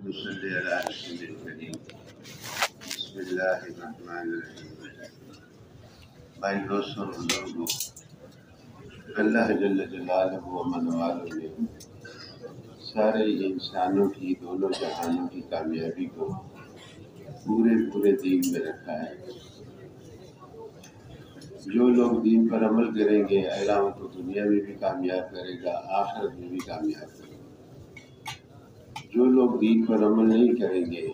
نصلي على رسول الكريم بسم اللہ الرحمن الرحیم۔ بھائی دوستوں بزرگوں، اللہ جل جلالہ و من والہ نے سارے انسانوں کی دونوں جہانوں کی کامیابی کو پورے دین میں رکھا ہے۔ جو لوگ دین پر عمل کریں گے اللہ ان کو دنیا میں بھی کامیاب کرے گا، آخرت میں بھی کامیاب کرے گا۔ جو لوگ دین پر عمل نہیں کریں گے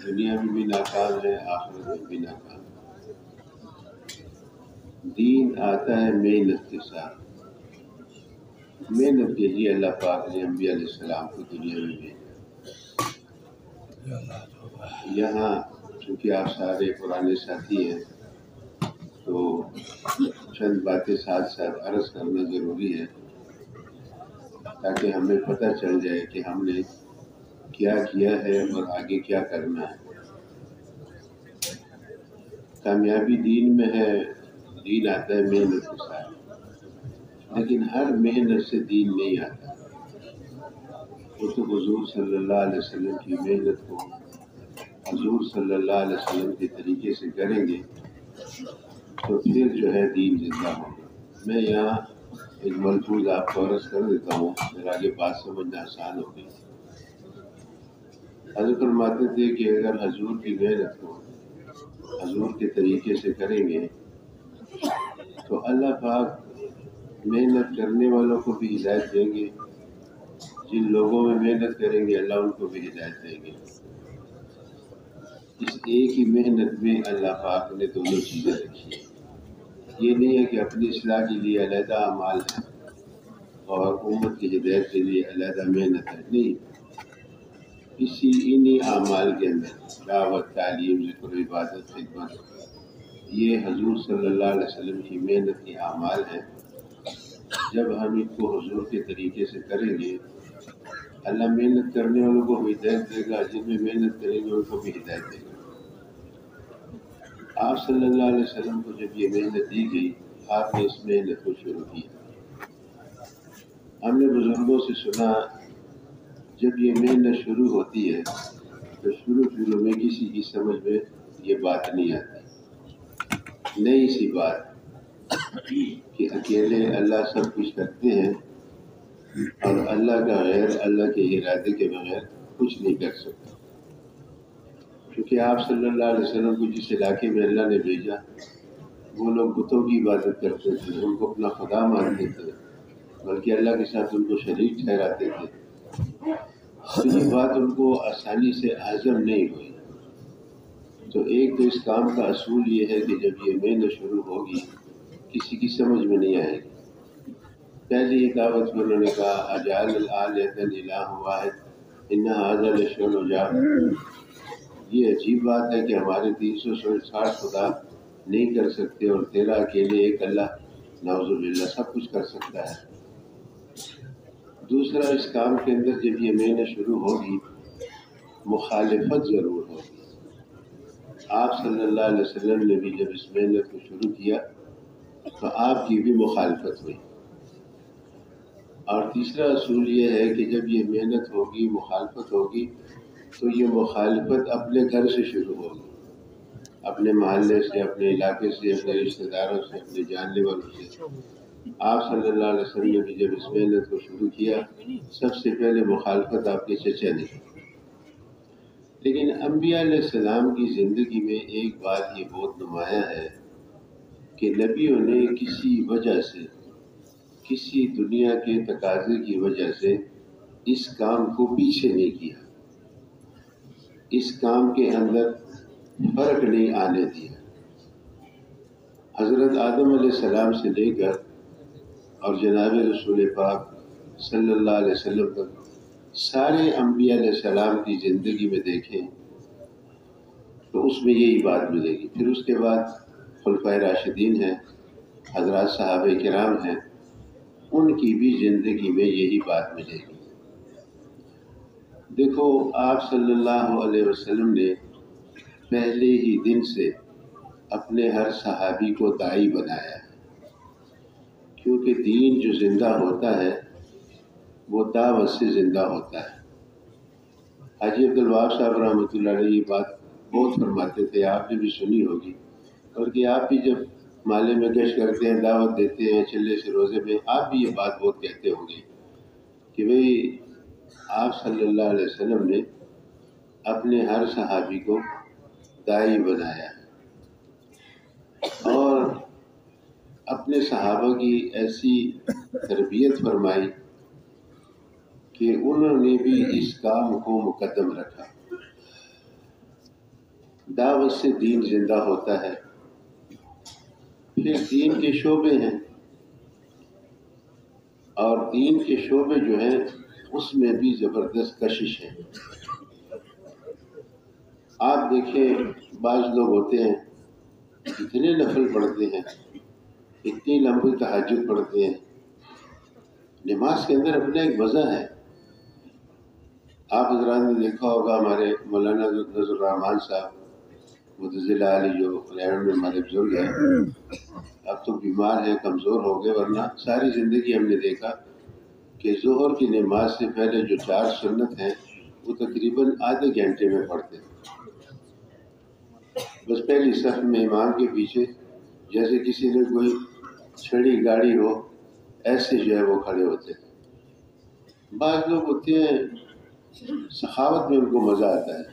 دنیا میں بھی ناکام ہے، آخرت میں بھی ناکام ہے۔ دین آتا ہے محنت کے ساتھ۔ محنت کے لیے اللہ پاک نے انبیاء علیہ السلام کو دنیا میں بھیجا۔ یہاں چونکہ آپ سارے پرانے ساتھی ہیں تو چند باتیں ساتھ ساتھ عرض کرنا ضروری ہے تاکہ ہمیں پتہ چل جائے کہ ہم نے کیا کیا ہے اور آگے کیا کرنا ہے۔ کامیابی دین میں ہے، دین آتا ہے محنت کے ساتھ، لیکن ہر محنت سے دین نہیں آتا۔ وہ تو حضور صلی اللہ علیہ وسلم کی محنت کو حضور صلی اللہ علیہ وسلم کے طریقے سے کریں گے تو پھر جو ہے دین زندہ ہوگا۔ میں یہاں ایک ملفوظ آپ کو عرض کر دیتا ہوں، پھر آگے بات سمجھنا آسان ہوگی۔ حضرت فرماتے تھے کہ اگر حضور کی محنت کو حضور کے طریقے سے کریں گے تو اللہ پاک محنت کرنے والوں کو بھی ہدایت دیں گے، جن لوگوں میں محنت کریں گے اللہ ان کو بھی ہدایت دیں گے۔ اس ایک ہی محنت میں اللہ پاک نے دونوں چیزیں رکھی ہیں۔ یہ نہیں ہے کہ اپنی اصلاح کے لیے علیحدہ اعمال ہے اور امت کی ہدایت کے لیے علیحدہ محنت ہے، نہیں۔ انہی اعمال کے اندر دعوت، تعلیم، ذکر و عبادت، خدمت، یہ حضور صلی اللہ علیہ وسلم کی محنت کے اعمال ہیں۔ جب ہم ان کو حضور کے طریقے سے کریں گے اللہ محنت کرنے والوں کو بھی ہدایت دے گا، جن میں محنت کریں گے ان کو بھی ہدایت دے گا۔ آپ صلی اللہ علیہ وسلم کو جب یہ محنت دی گئی آپ نے اس محنت کو شروع کیا۔ ہم نے بزرگوں سے سنا جب یہ محنت شروع ہوتی ہے تو شروع میں کسی کی سمجھ میں یہ بات نہیں آتی، نئی سی بات کہ اکیلے اللہ سب کچھ کرتے ہیں اور اللہ کا غیر اللہ کے ارادے کے بغیر کچھ نہیں کر سکتا۔ کیونکہ آپ صلی اللہ علیہ وسلم کو جس علاقے میں اللہ نے بھیجا وہ لوگ بتوں کی عبادت کرتے تھے، ان کو اپنا خدا مانتے تھے، بلکہ اللہ کے ساتھ ان کو شریک ٹھہراتے تھے۔ تو یہ بات ان کو آسانی سے ہضم نہیں ہوئی۔ تو ایک تو اس کام کا اصول یہ ہے کہ جب یہ محنت شروع ہوگی کسی کی سمجھ میں نہیں آئے گی۔ پہلے یہ دعوت میں انہوں نے کہا اجعل الآلہۃ الہ واحد ان ھذا لشیء عجاب۔ یہ عجیب بات ہے کہ ہمارے 360 خدا نہیں کر سکتے اور تیرا اکیلے ایک اللہ نعوذ باللہ سب کچھ کر سکتا ہے۔ دوسرا، اس کام کے اندر جب یہ محنت شروع ہوگی مخالفت ضرور ہوگی۔ آپ صلی اللہ علیہ وسلم نے بھی جب اس محنت کو شروع کیا تو آپ کی بھی مخالفت ہوئی۔ اور تیسرا اصول یہ ہے کہ جب یہ محنت ہوگی، مخالفت ہوگی تو یہ مخالفت اپنے گھر سے شروع ہوگی، اپنے محلے سے، اپنے علاقے سے، اپنے رشتہ داروں سے، اپنے جاننے والوں سے۔ آپ صلی اللہ علیہ وسلم نے بھی جب اس محنت کو شروع کیا سب سے پہلے مخالفت آپ کے چچا نے کی۔ لیکن انبیاء علیہ السلام کی زندگی میں ایک بات یہ بہت نمایاں ہے کہ نبیوں نے کسی وجہ سے، کسی دنیا کے تقاضے کی وجہ سے اس کام کو پیچھے نہیں کیا، اس کام کے اندر فرق نہیں آنے دیا۔ حضرت آدم علیہ السلام سے لے کر اور جناب رسول پاک صلی اللہ علیہ وسلم تک سارے انبیاء علیہ السلام کی زندگی میں دیکھیں تو اس میں یہی بات ملے گی۔ پھر اس کے بعد خلفائے راشدین ہیں، حضرات صحابہ کرام ہیں، ان کی بھی زندگی میں یہی بات ملے گی۔ دیکھو آپ صلی اللہ علیہ وسلم نے پہلے ہی دن سے اپنے ہر صحابی کو داعی بنایا ہے، کیونکہ دین جو زندہ ہوتا ہے وہ دعوت سے زندہ ہوتا ہے۔ حاجی عبدالوہاب صاحب رحمۃ اللہ علیہ یہ بات بہت فرماتے تھے، آپ نے بھی سنی ہوگی، اور کہ آپ بھی جب محلے میں گشت کرتے ہیں، دعوت دیتے ہیں چلے سے روزے میں، آپ بھی یہ بات بہت کہتے ہوں گے کہ بھئی آپ صلی اللہ علیہ وسلم نے اپنے ہر صحابی کو داعی بنایا اور اپنے صحابہ کی ایسی تربیت فرمائی کہ انہوں نے بھی اس کام کو مقدم رکھا۔ دعوت سے دین زندہ ہوتا ہے۔ پھر دین کے شعبے ہیں، اور دین کے شعبے جو ہیں اس میں بھی زبردست کشش ہے۔ آپ دیکھیں بعض لوگ ہوتے ہیں اتنے نفل پڑھتے ہیں، اتنی لمبی تہجد پڑھتے ہیں، نماز کے اندر اپنا ایک مزہ ہے۔ آپ حضرات نے دیکھا ہوگا ہمارے مولانا نذر الرحمان صاحب متضلع علی جو انگلینڈ میں ہمارے بزرگ ہیں، اب تو بیمار ہیں، کمزور ہو گئے، ورنہ ساری زندگی ہم نے دیکھا کہ ظہر کی نماز سے پہلے جو 4 سنت ہیں وہ تقریباً آدھے گھنٹے میں پڑھتے ہیں، بس پہلی صف میں امام کے پیچھے جیسے کسی نے کوئی چھڑی گاڑی ہو ایسے جو ہے وہ کھڑے ہوتے ہیں۔ بعض لوگ ہوتے ہیں سخاوت میں ان کو مزہ آتا ہے،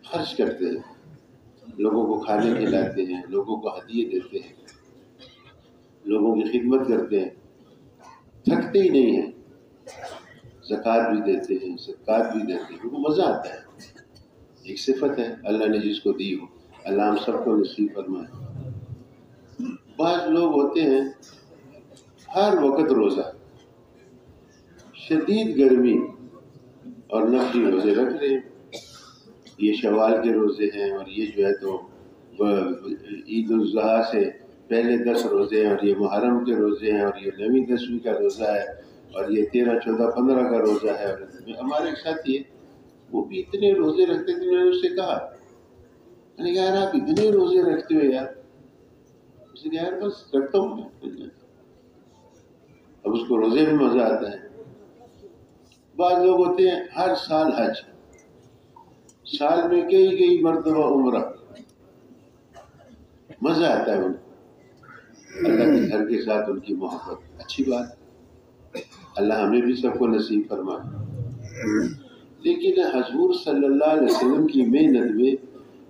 خرچ کرتے ہیں، لوگوں کو کھانے کھلاتے ہیں، لوگوں کو ہدیے دیتے ہیں، لوگوں کی خدمت کرتے ہیں، تھکتے ہی نہیں ہیں، زکوٰۃ بھی دیتے ہیں، صدقات بھی دیتے ہیں، ان کو مزہ آتا ہے۔ ایک صفت ہے اللہ نے جس کو دی ہو، اللہ ہم سب کو نصیب فرمائے۔ بعض لوگ ہوتے ہیں ہر وقت روزہ، شدید گرمی اور نفلی روزے رکھ رہے ہیں، یہ شوال کے روزے ہیں، اور یہ جو ہے تو عید الاضحیٰ سے پہلے 10 روزے ہیں، اور یہ محرم کے روزے ہیں، اور یہ 9ویں 10ویں کا روزہ ہے، اور یہ 13 14 15 کا روزہ ہے۔ اور ہمارے ایک ساتھی ہے وہ بھی اتنے روزے رکھتے تھے، میں نے اس سے کہا، میں نے کہا یار آپ اتنے روزے رکھتے ہو یار؟ اس نے کہا یار بس رکھتا ہوں میں۔ اب اس کو روزے میں مزہ آتا ہے۔ بعض لوگ ہوتے ہیں ہر سال حج، سال میں کئی مرتبہ عمرہ، مزہ آتا ہے ان کو، اللہ کے گھر کے ساتھ ان کی محبت، اچھی بات، اللہ ہمیں بھی سب کو نصیب فرمائے۔ لیکن حضور صلی اللہ علیہ وسلم کی محنت میں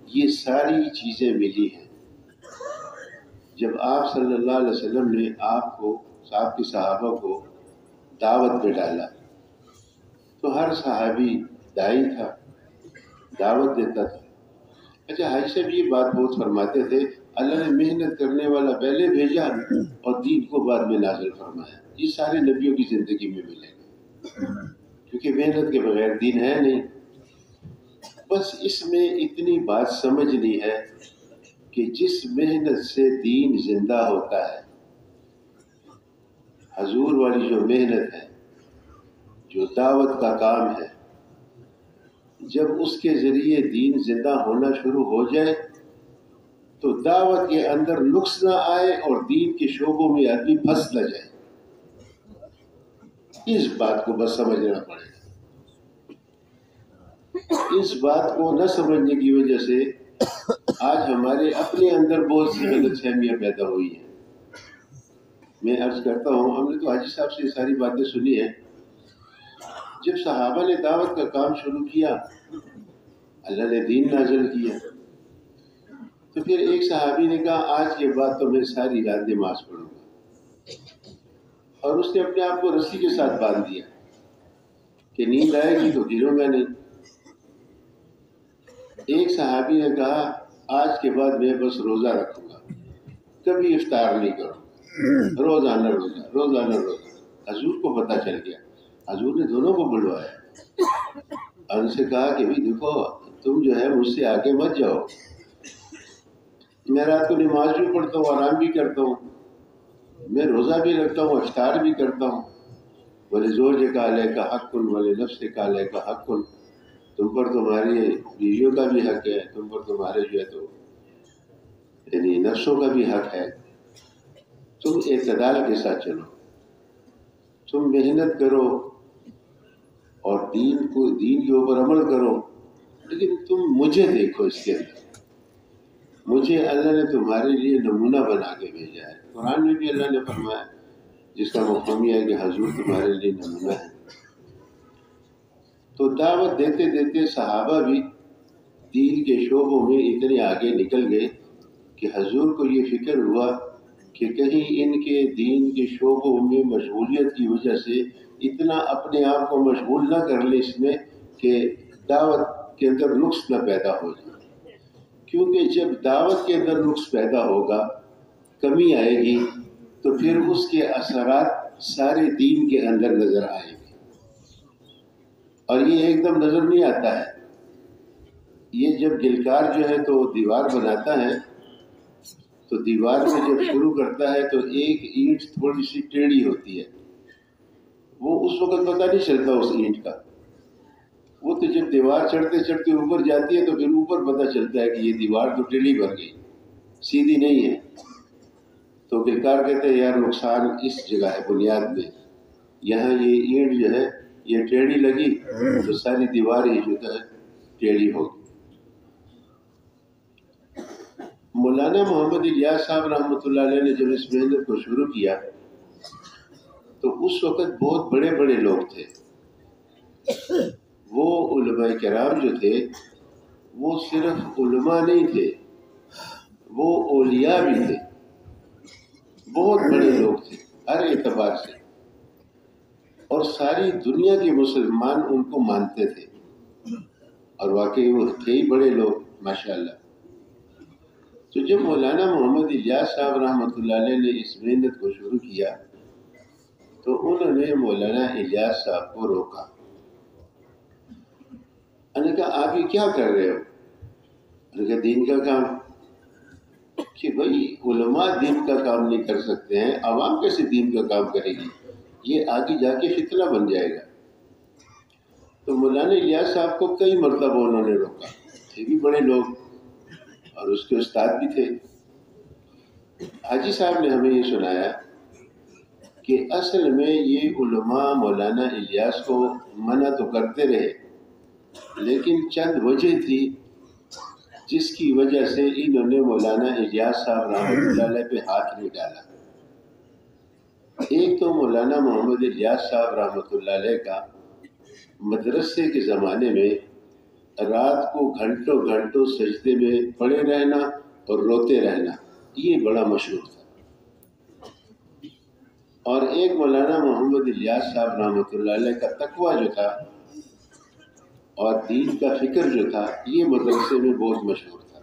یہ ساری چیزیں ملی ہیں۔ جب آپ صلی اللہ علیہ وسلم نے آپ کو، آپ کے صحابہ کو دعوت پہ ڈالا تو ہر صحابی داعی تھا، دعوت دیتا تھا۔ اچھا حاجی صاحب یہ بات بہت فرماتے تھے، اللہ نے محنت کرنے والا پہلے بھیجا اور دین کو بعد میں نازل فرمایا۔ یہ سارے نبیوں کی زندگی میں ملے گا، کیونکہ محنت کے بغیر دین ہے نہیں۔ بس اس میں اتنی بات سمجھنی ہے کہ جس محنت سے دین زندہ ہوتا ہے، حضور والی جو محنت ہے، جو دعوت کا کام ہے، جب اس کے ذریعے دین زندہ ہونا شروع ہو جائے تو دعوت کے اندر نقص نہ آئے اور دین کے شعبوں میں آدمی پھنس نہ جائے۔ اس بات کو بس سمجھنا پڑے گا۔ اس بات کو نہ سمجھنے کی وجہ سے آج ہمارے اپنے اندر بہت سی غلط فہمیاں پیدا ہوئی ہیں۔ میں عرض کرتا ہوں، ہم نے تو حاجی صاحب سے یہ ساری باتیں سنی ہیں۔ جب صحابہ نے دعوت کا کام شروع کیا، اللہ نے دین نازل کیا، تو پھر ایک صحابی نے کہا آج کے بعد تو میں ساری رات نماز پڑھوں گا، اور اس نے اپنے آپ کو رسی کے ساتھ باندھ دیا کہ نیند آئے گی تو گروں گا نہیں۔ ایک صحابی نے کہا آج کے بعد میں بس روزہ رکھوں گا، کبھی افطار نہیں کروں، روزانہ روزہ، روزانہ روزہ۔ حضور کو پتہ چل گیا، حضور نے دونوں کو بلوایا اور ان سے کہا کہ بھی دیکھو تم جو ہے مجھ سے آگے مت جاؤ، میں رات کو نماز بھی پڑھتا ہوں، آرام بھی کرتا ہوں، میں روزہ بھی رکھتا ہوں، افطار بھی کرتا ہوں۔ وَلِزَوْجِكَ عَلَيْكَ حَقٌّ وَلِنَفْسِكَ عَلَيْكَ حَقٌّ، تم پر تمہاری بیویوں کا بھی حق ہے، تم پر تمہارے جو ہے تو یعنی نفسوں کا بھی حق ہے۔ تم اعتدال کے ساتھ چلو، تم محنت کرو، اور دین کے اوپر عمل کرو، لیکن تم مجھے دیکھو اس کے اندر، مجھے اللہ نے تمہارے لیے نمونہ بنا کے بھیجا ہے۔ قرآن میں بھی اللہ نے فرمایا، جس کا مفہوم یہ ہے کہ حضور تمہارے لیے نمونہ ہے۔ تو دعوت دیتے دیتے صحابہ بھی دین کے شعبوں میں اتنے آگے نکل گئے کہ حضور کو یہ فکر ہوا کہ کہیں ان کے دین کے شعبوں میں مشغولیت کی وجہ سے اتنا اپنے آپ کو مشغول نہ کر لے اس میں کہ دعوت کے اندر نقص نہ پیدا ہو جائے، کیونکہ جب دعوت کے اندر نقص پیدا ہوگا، کمی آئے گی، تو پھر اس کے اثرات سارے دین کے اندر نظر آئیں گے، اور یہ ایک دم نظر نہیں آتا ہے۔ یہ جب گلکار جو ہے تو دیوار بناتا ہے، تو دیوار میں جب شروع کرتا ہے تو ایک اینٹ تھوڑی سی ٹیڑھی ہوتی ہے، وہ اس وقت پتہ نہیں چلتا اس اینٹ کا، وہ تو جب دیوار چڑھتے چڑھتے اوپر جاتی ہے تو پھر اوپر پتہ چلتا ہے کہ یہ دیوار تو ٹیڑھی بن گئی، سیدھی نہیں ہے۔ تو گلکار کہتے ہیں یار نقصان اس جگہ ہے بنیاد میں، یہاں یہ اینٹ جو ہے یہ ٹیڑھی لگی تو ساری دیوار ہی جو ہے ٹیڑھی ہوگی۔ مولانا محمد الیاس صاحب رحمۃ اللہ علیہ نے جب اس محنت کو شروع کیا تو اس وقت بہت بڑے بڑے لوگ تھے، وہ علماء کرام جو تھے وہ صرف علماء نہیں تھے، وہ اولیاء بھی تھے، بہت بڑے لوگ تھے ہر اعتبار سے، اور ساری دنیا کے مسلمان ان کو مانتے تھے، اور واقعی وہ تھے ہی بڑے لوگ ماشاءاللہ۔ تو جب مولانا محمد الیاس صاحب رحمۃ اللہ علیہ نے اس محنت کو شروع کیا تو انہوں نے مولانا الیاس صاحب کو روکا، انہوں نے کہا آپ یہ کیا کر رہے ہو؟ انہوں نے کہا دین کا کام۔ کہ بھئی علماء دین کا کام نہیں کر سکتے ہیں، عوام کیسے دین کا کام کرے گی؟ یہ آگے جا کے فتنہ بن جائے گا۔ تو مولانا الیاس صاحب کو کئی مرتبہ انہوں نے روکا، تھے بھی بڑے لوگ اور اس کے استاد بھی تھے۔ حاجی صاحب نے ہمیں یہ سنایا کہ اصل میں یہ علماء مولانا الیاس کو منع تو کرتے رہے، لیکن چند وجہ تھی جس کی وجہ سے انہوں نے مولانا الیاس صاحب رحمۃ اللہ علیہ پہ ہاتھ نہیں ڈالا۔ ایک تو مولانا محمد الیاس صاحب رحمۃ اللہ علیہ کا مدرسے کے زمانے میں رات کو گھنٹوں گھنٹوں سجدے میں پڑے رہنا اور روتے رہنا، یہ بڑا مشہور تھا۔ اور ایک مولانا محمد الیاس صاحب رحمۃ اللہ علیہ کا تقویٰ جو تھا اور دین کا فکر جو تھا، یہ مدرسے میں بہت مشہور تھا۔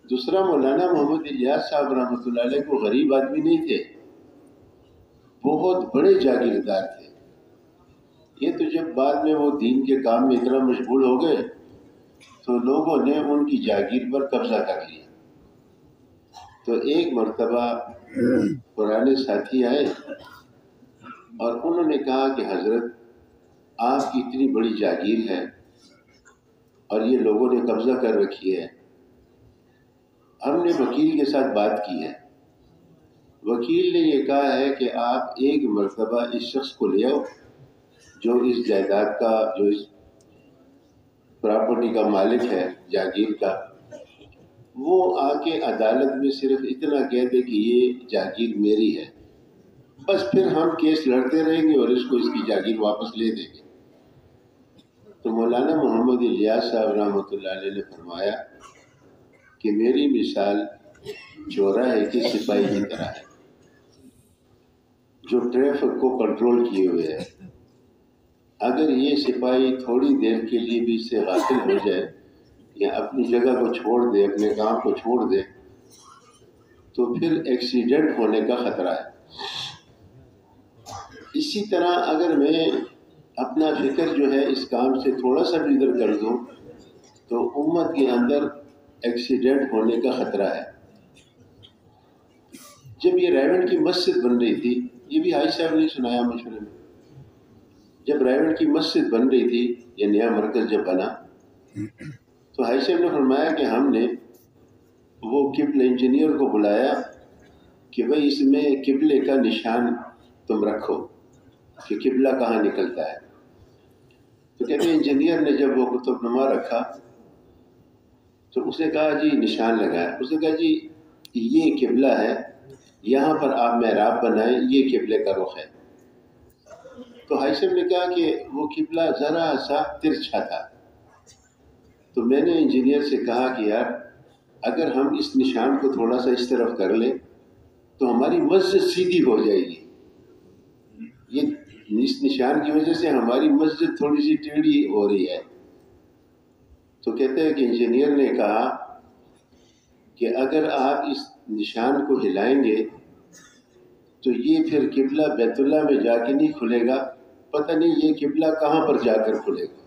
دوسرا، مولانا محمد الیاس صاحب رحمۃ اللہ علیہ کو غریب آدمی نہیں تھے، بہت بڑے جاگیردار تھے۔ یہ تو جب بعد میں وہ دین کے کام میں اتنا مشغول ہو گئے تو لوگوں نے ان کی جاگیر پر قبضہ کر لیا۔ تو ایک مرتبہ پرانے ساتھی آئے اور انہوں نے کہا کہ حضرت آپ کی اتنی بڑی جاگیر ہے اور یہ لوگوں نے قبضہ کر رکھی ہے، ہم نے وکیل کے ساتھ بات کی ہے، وکیل نے یہ کہا ہے کہ آپ ایک مرتبہ اس شخص کو لے آؤ جو اس جائیداد کا، جو اس پراپرٹی کا مالک ہے، جاگیر کا، وہ آ کے عدالت میں صرف اتنا کہہ دے کہ یہ جاگیر میری ہے، بس پھر ہم کیس لڑتے رہیں گے اور اس کو اس کی جاگیر واپس لے دیں گے۔ تو مولانا محمد الیاس صاحب رحمۃ اللہ علیہ نے فرمایا کہ میری مثال چوراہے کے سپاہی کی طرح ہے جو ٹریفک کو کنٹرول کیے ہوئے ہے۔ اگر یہ سپاہی تھوڑی دیر کے لیے بھی اس سے غافل ہو جائے یا اپنی جگہ کو چھوڑ دے، اپنے کام کو چھوڑ دے، تو پھر ایکسیڈنٹ ہونے کا خطرہ ہے۔ اسی طرح اگر میں اپنا فکر جو ہے اس کام سے تھوڑا سا بھی ادھر کر دوں تو امت کے اندر ایکسیڈنٹ ہونے کا خطرہ ہے۔ جب یہ رائیونڈ کی مسجد بن رہی تھی، یہ بھی حاجی صاحب نے سنایا مشورے میں، جب رائیونڈ کی مسجد بن رہی تھی، یہ نیا مرکز جب بنا، تو حاجی صاحب نے فرمایا کہ ہم نے وہ قبلہ انجینئر کو بلایا کہ بھئی اس میں قبلے کا نشان تم رکھو کہ قبلہ کہاں نکلتا ہے۔ تو کہتے ہیں انجینئر نے جب وہ قطب نما رکھا تو اس نے کہا جی نشان لگایا. اس نے کہا جی یہ قبلہ ہے, یہاں پر آپ محراب بنائیں, یہ قبلے کا رخ ہے. تو حاجی صاحب نے کہا کہ وہ قبلہ ذرا سا ترچھا تھا. تو میں نے انجینئر سے کہا کہ یار اگر ہم اس نشان کو تھوڑا سا اس طرف کر لیں تو ہماری مسجد سیدھی ہو جائے گی. یہ اس نشان کی وجہ سے ہماری مسجد تھوڑی سی ٹیڑھی ہو رہی ہے. تو کہتے ہیں کہ انجینئر نے کہا کہ اگر آپ اس نشان کو ہلائیں گے تو یہ پھر قبلہ بیت اللہ میں جا کے نہیں کھلے گا, پتہ نہیں یہ قبلہ کہاں پر جا کر کھلے گا.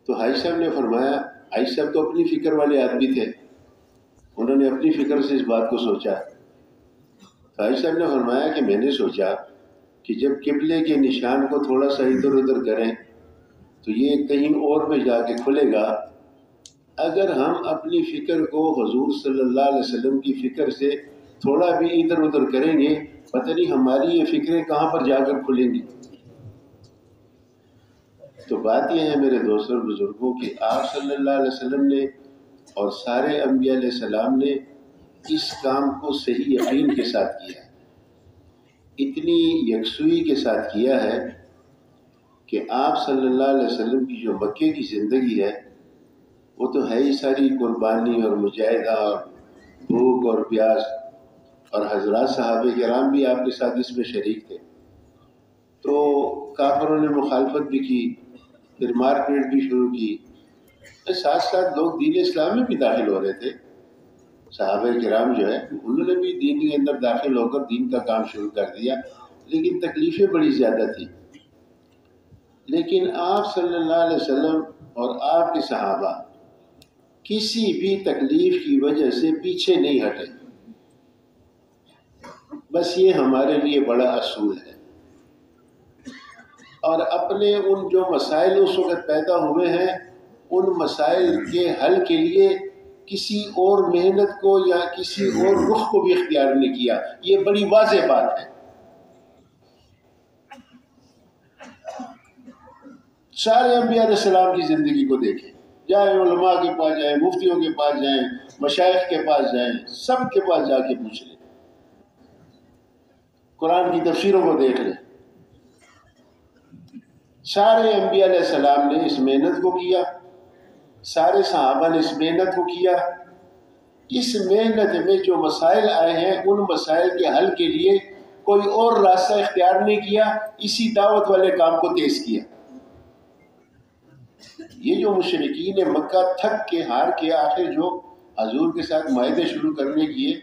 تو حاجی صاحب نے فرمایا, حاجی صاحب تو اپنی فکر والے آدمی تھے, انہوں نے اپنی فکر سے اس بات کو سوچا. تو حاجی صاحب نے فرمایا کہ میں نے سوچا کہ جب قبلے کے نشان کو تھوڑا سا ادھر ادھر کریں تو یہ کہیں اور میں جا کے کھلے گا. اگر ہم اپنی فکر کو حضور صلی اللہ علیہ وسلم کی فکر سے تھوڑا بھی ادھر ادھر کریں گے, پتہ نہیں ہماری یہ فکریں کہاں پر جا کر کھلیں گی. تو بات یہ ہے میرے دوستوں اور بزرگوں کہ آپ صلی اللہ علیہ وسلم نے اور سارے انبیاء علیہ السلام نے اس کام کو صحیح یقین کے ساتھ کیا ہے, اتنی یکسوئی کے ساتھ کیا ہے کہ آپ صلی اللہ علیہ وسلم کی جو مکے کی زندگی ہے وہ تو ہے ہی ساری قربانی اور مجاہدہ اور بھوک اور پیاس, اور حضرات صحابہ کرام بھی آپ کے ساتھ اس میں شریک تھے. تو کافروں نے مخالفت بھی کی, پھر مار پیٹ بھی شروع کی, ساتھ ساتھ لوگ دین اسلام میں بھی داخل ہو رہے تھے. صحابہ کرام جو ہے انہوں نے بھی دین کے اندر داخل ہو کر دین کا کام شروع کر دیا, لیکن تکلیفیں بڑی زیادہ تھیں. لیکن آپ صلی اللہ علیہ وسلم اور آپ کے صحابہ کسی بھی تکلیف کی وجہ سے پیچھے نہیں ہٹے. بس یہ ہمارے لیے بڑا اصول ہے. اور اپنے ان جو مسائل اس وقت پیدا ہوئے ہیں ان مسائل کے حل کے لیے کسی اور محنت کو یا کسی اور رخ کو بھی اختیار نہیں کیا. یہ بڑی واضح بات ہے. سارے انبیاء علیہ السلام کی زندگی کو دیکھیں, جائیں علماء کے پاس جائیں, مفتیوں کے پاس جائیں, مشائخ کے پاس جائیں, سب کے پاس جا کے پوچھ لیں, قرآن کی تفسیروں کو دیکھ لیں. سارے انبیاء علیہ السلام نے اس محنت کو کیا, سارے صحابہ نے اس محنت کو کیا. اس محنت میں جو مسائل آئے ہیں ان مسائل کے حل کے لیے کوئی اور راستہ اختیار نہیں کیا, اسی دعوت والے کام کو تیز کیا. یہ جو مشرکین مکہ تھک کے ہار کے آخر جو حضور کے ساتھ معاہدے شروع کرنے کیے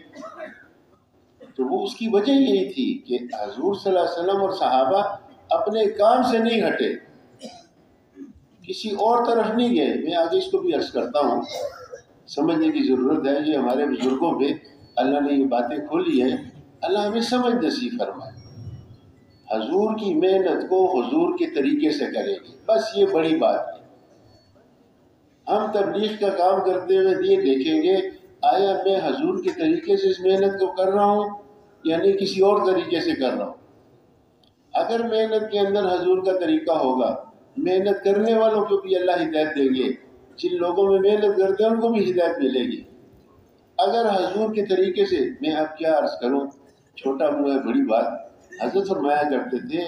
تو وہ اس کی وجہ یہی تھی کہ حضور صلی اللہ علیہ وسلم اور صحابہ اپنے کام سے نہیں ہٹے, کسی اور طرف نہیں گئے. میں آگے اس کو بھی عرض کرتا ہوں, سمجھنے کی ضرورت ہے. یہ ہمارے بزرگوں پہ اللہ نے یہ باتیں کھولی ہیں, اللہ ہمیں سمجھ نصیب فرمائے. حضور کی محنت کو حضور کے طریقے سے کریں گے, بس یہ بڑی بات ہے. ہم تبلیغ کا کام کرتے ہوئے یہ دیکھیں گے آیا میں حضور کے طریقے سے اس محنت کو کر رہا ہوں یا نہیں کسی اور طریقے سے کر رہا ہوں. اگر محنت کے اندر حضور کا طریقہ ہوگا, محنت کرنے والوں کو بھی اللہ ہدایت دیں گے, جن لوگوں میں محنت کرتے ہیں ان کو بھی ہدایت ملے گی. اگر حضور کے طریقے سے, میں اب کیا عرض کروں, چھوٹا منہ ہے بڑی بات. حضرت فرمایا کرتے تھے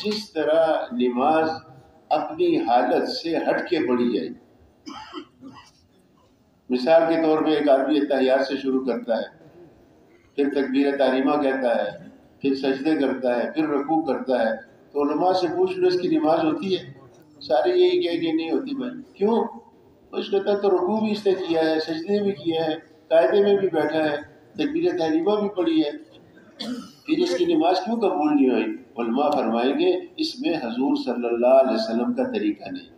جس طرح نماز اپنی حالت سے ہٹ کے پڑھی جائے. مثال کے طور پہ ایک آدمی اتحیات سے شروع کرتا ہے, پھر تکبیر تحریمہ کہتا ہے, پھر سجدے کرتا ہے, پھر رکوع کرتا ہے, تو علماء سے پوچھ لو اس کی نماز ہوتی ہے؟ سارے یہی کہیں کہ نہیں ہوتی. بھائی کیوں؟ اس کہتا ہے تو رکوع بھی اس نے کیا ہے, سجدے بھی کیا ہے, قاعدے میں بھی بیٹھا ہے, تکبیر تحریمہ بھی پڑھی ہے, پھر اس کی نماز کیوں قبول نہیں ہوئی؟ علماء فرمائیں گے اس میں حضور صلی اللہ علیہ وسلم کا طریقہ نہیں.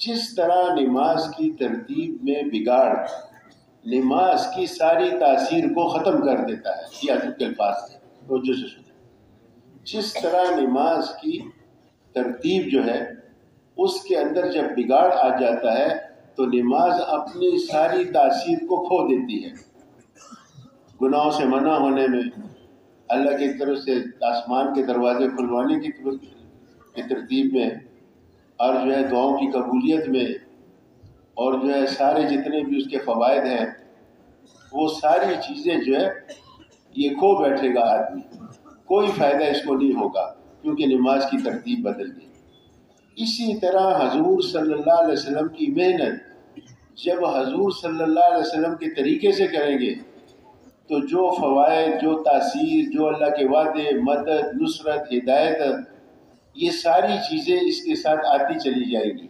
جس طرح نماز کی ترتیب میں بگاڑ نماز کی ساری تاثیر کو ختم کر دیتا ہے, یہ حضرت کے الفاظ ہیں, توجہ سے سنیں. جس طرح نماز کی ترتیب جو ہے اس کے اندر جب بگاڑ آ جاتا ہے تو نماز اپنی ساری تاثیر کو کھو دیتی ہے. گناہوں سے منع ہونے میں, اللہ کی طرف سے آسمان کے دروازے کھلوانے کی ترتیب میں, اور جو ہے دعاؤں کی قبولیت میں، اور جو ہے سارے جتنے بھی اس کے فوائد ہیں، وہ ساری چیزیں جو ہے یہ کھو بیٹھے گا آدمی، کوئی فائدہ اس کو نہیں ہوگا، کیونکہ نماز کی ترتیب بدل گئی۔ اسی طرح حضور صلی اللہ علیہ وسلم کی محنت جب حضور صلی اللہ علیہ وسلم کے طریقے سے کریں گے تو جو فوائد، جو تاثیر، جو اللہ کے وعدے، مدد، نصرت، ہدایت، یہ ساری چیزیں اس کے ساتھ آتی چلی جائیں گی۔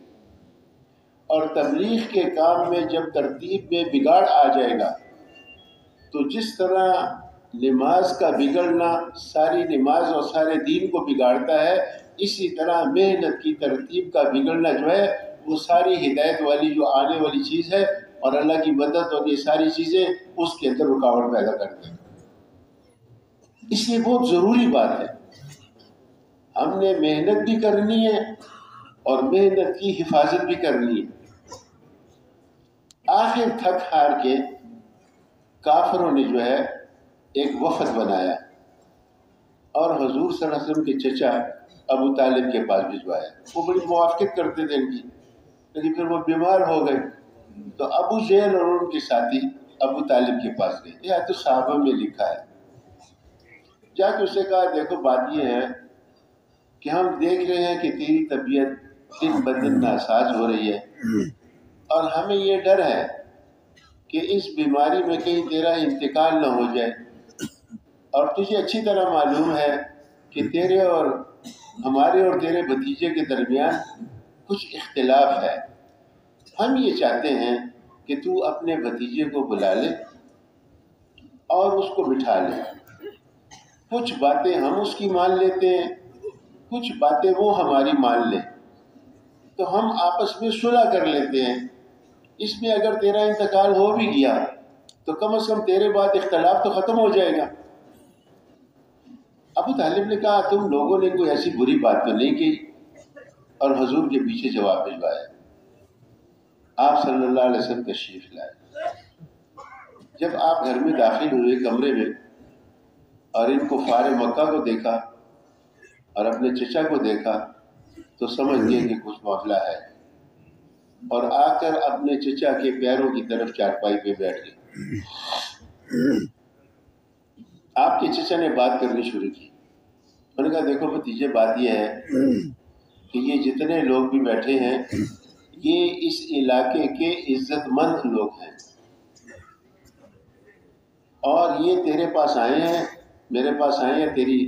اور تبلیغ کے کام میں جب ترتیب میں بگاڑ آ جائے گا تو جس طرح نماز کا بگڑنا ساری نماز اور سارے دین کو بگاڑتا ہے، اسی طرح محنت کی ترتیب کا بگڑنا جو ہے وہ ساری ہدایت والی جو آنے والی چیز ہے اور اللہ کی مدد اور یہ ساری چیزیں اس کے اندر رکاوٹ پیدا کرتی ہیں۔ اس لیے بہت ضروری بات ہے، ہم نے محنت بھی کرنی ہے اور محنت کی حفاظت بھی کرنی ہے۔ آخر تھک ہار کے کافروں نے جو ہے ایک وفد بنایا اور حضور صلی اللہ علیہ وسلم کے چچا ابو طالب کے پاس بھجوایا۔ وہ بڑی موافقت کرتے تھے ان کی، لیکن پھر وہ بیمار ہو گئے تو ابو جہل اور ان کے ساتھی ابو طالب کے پاس گئے۔ یہ تو صحابہ میں لکھا ہے۔ جا کے اس سے کہا دیکھو بات یہ ہے کہ ہم دیکھ رہے ہیں کہ تیری طبیعت دن بدن ناساز ہو رہی ہے اور ہمیں یہ ڈر ہے کہ اس بیماری میں کہیں تیرا انتقال نہ ہو جائے، اور تجھے اچھی طرح معلوم ہے کہ تیرے اور ہمارے اور تیرے بھتیجے کے درمیان کچھ اختلاف ہے۔ ہم یہ چاہتے ہیں کہ تو اپنے بھتیجے کو بلا لے اور اس کو بٹھا لے، کچھ باتیں ہم اس کی مان لیتے ہیں، کچھ باتیں وہ ہماری مان لیں، تو ہم آپس میں صلح کر لیتے ہیں۔ اس میں اگر تیرا انتقال ہو بھی گیا تو کم از کم تیرے بعد اختلاف تو ختم ہو جائے گا۔ ابو طالب نے کہا تم لوگوں نے کوئی ایسی بری بات تو نہیں کی، اور حضور کے پیچھے جواب بھجوایا۔ آپ صلی اللہ علیہ وسلم تشریف لائے۔ جب آپ گھر میں داخل ہوئے کمرے میں اور ان کفار مکہ کو دیکھا اور اپنے چچا کو دیکھا تو سمجھ گئے کہ کچھ معاملہ ہے، اور آ کر اپنے چچا کے پیروں کی طرف چارپائی پہ بیٹھ گئے۔ آپ کے چچا نے بات کرنی شروع کی۔ انہوں نے کہا دیکھو بھتیجے بات یہ ہے کہ یہ جتنے لوگ بھی بیٹھے ہیں یہ اس علاقے کے عزت مند لوگ ہیں، اور یہ تیرے پاس آئے ہیں، میرے پاس آئے ہیں، تیری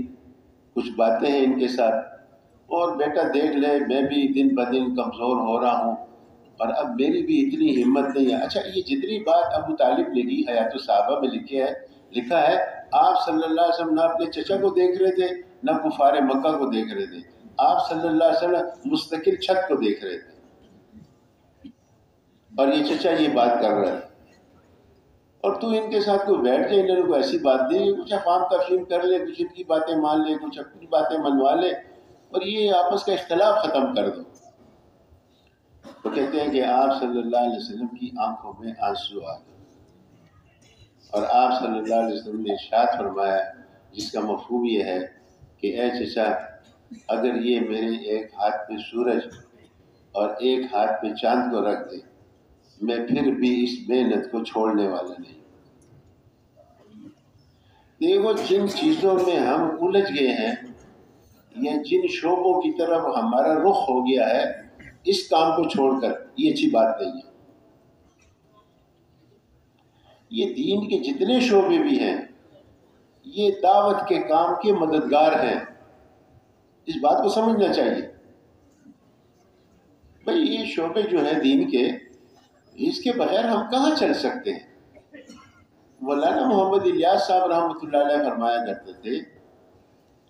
کچھ باتیں ہیں ان کے ساتھ، اور بیٹا دیکھ لے میں بھی دن بدن کمزور ہو رہا ہوں اور اب میری بھی اتنی ہمت نہیں ہے۔ اچھا یہ جتنی بات ابو طالب نے کی حیات الصحابہ میں لکھا ہے آپ صلی اللہ علیہ وسلم نہ اپنے چچا کو دیکھ رہے تھے نہ کفار مکہ کو دیکھ رہے تھے، آپ صلی اللہ علیہ وسلم مستقل چھت کو دیکھ رہے تھے، اور یہ چچا یہ بات کر رہا ہے، اور تو ان کے ساتھ کوئی بیٹھ جائے، انہوں نے کوئی ایسی بات نہیں، کچھ افہام تفہیم کر لے، کچھ ان کی باتیں مان لے، کچھ اپنی باتیں منوا لے اور یہ آپس کا اختلاف ختم کر دو۔ وہ کہتے ہیں کہ آپ صلی اللہ علیہ وسلم کی آنکھوں میں آنسو آ گئے، اور آپ صلی اللہ علیہ وسلم نے ارشاد فرمایا جس کا مفہوم یہ ہے کہ اے چچا اگر یہ میرے ایک ہاتھ پہ سورج اور ایک ہاتھ پہ چاند کو رکھ دے میں پھر بھی اس محنت کو چھوڑنے والا نہیں۔ دیکھو جن چیزوں میں ہم الجھ گئے ہیں یا جن شعبوں کی طرف ہمارا رخ ہو گیا ہے اس کام کو چھوڑ کر یہ اچھی بات نہیں ہے۔ یہ دین کے جتنے شعبے بھی ہیں یہ دعوت کے کام کے مددگار ہیں، اس بات کو سمجھنا چاہیے۔ بھئی یہ شعبے جو ہیں دین کے، اس کے بغیر ہم کہاں چل سکتے ہیں؟ مولانا محمد الیاس صاحب رحمۃ اللہ علیہ فرمایا کرتے تھے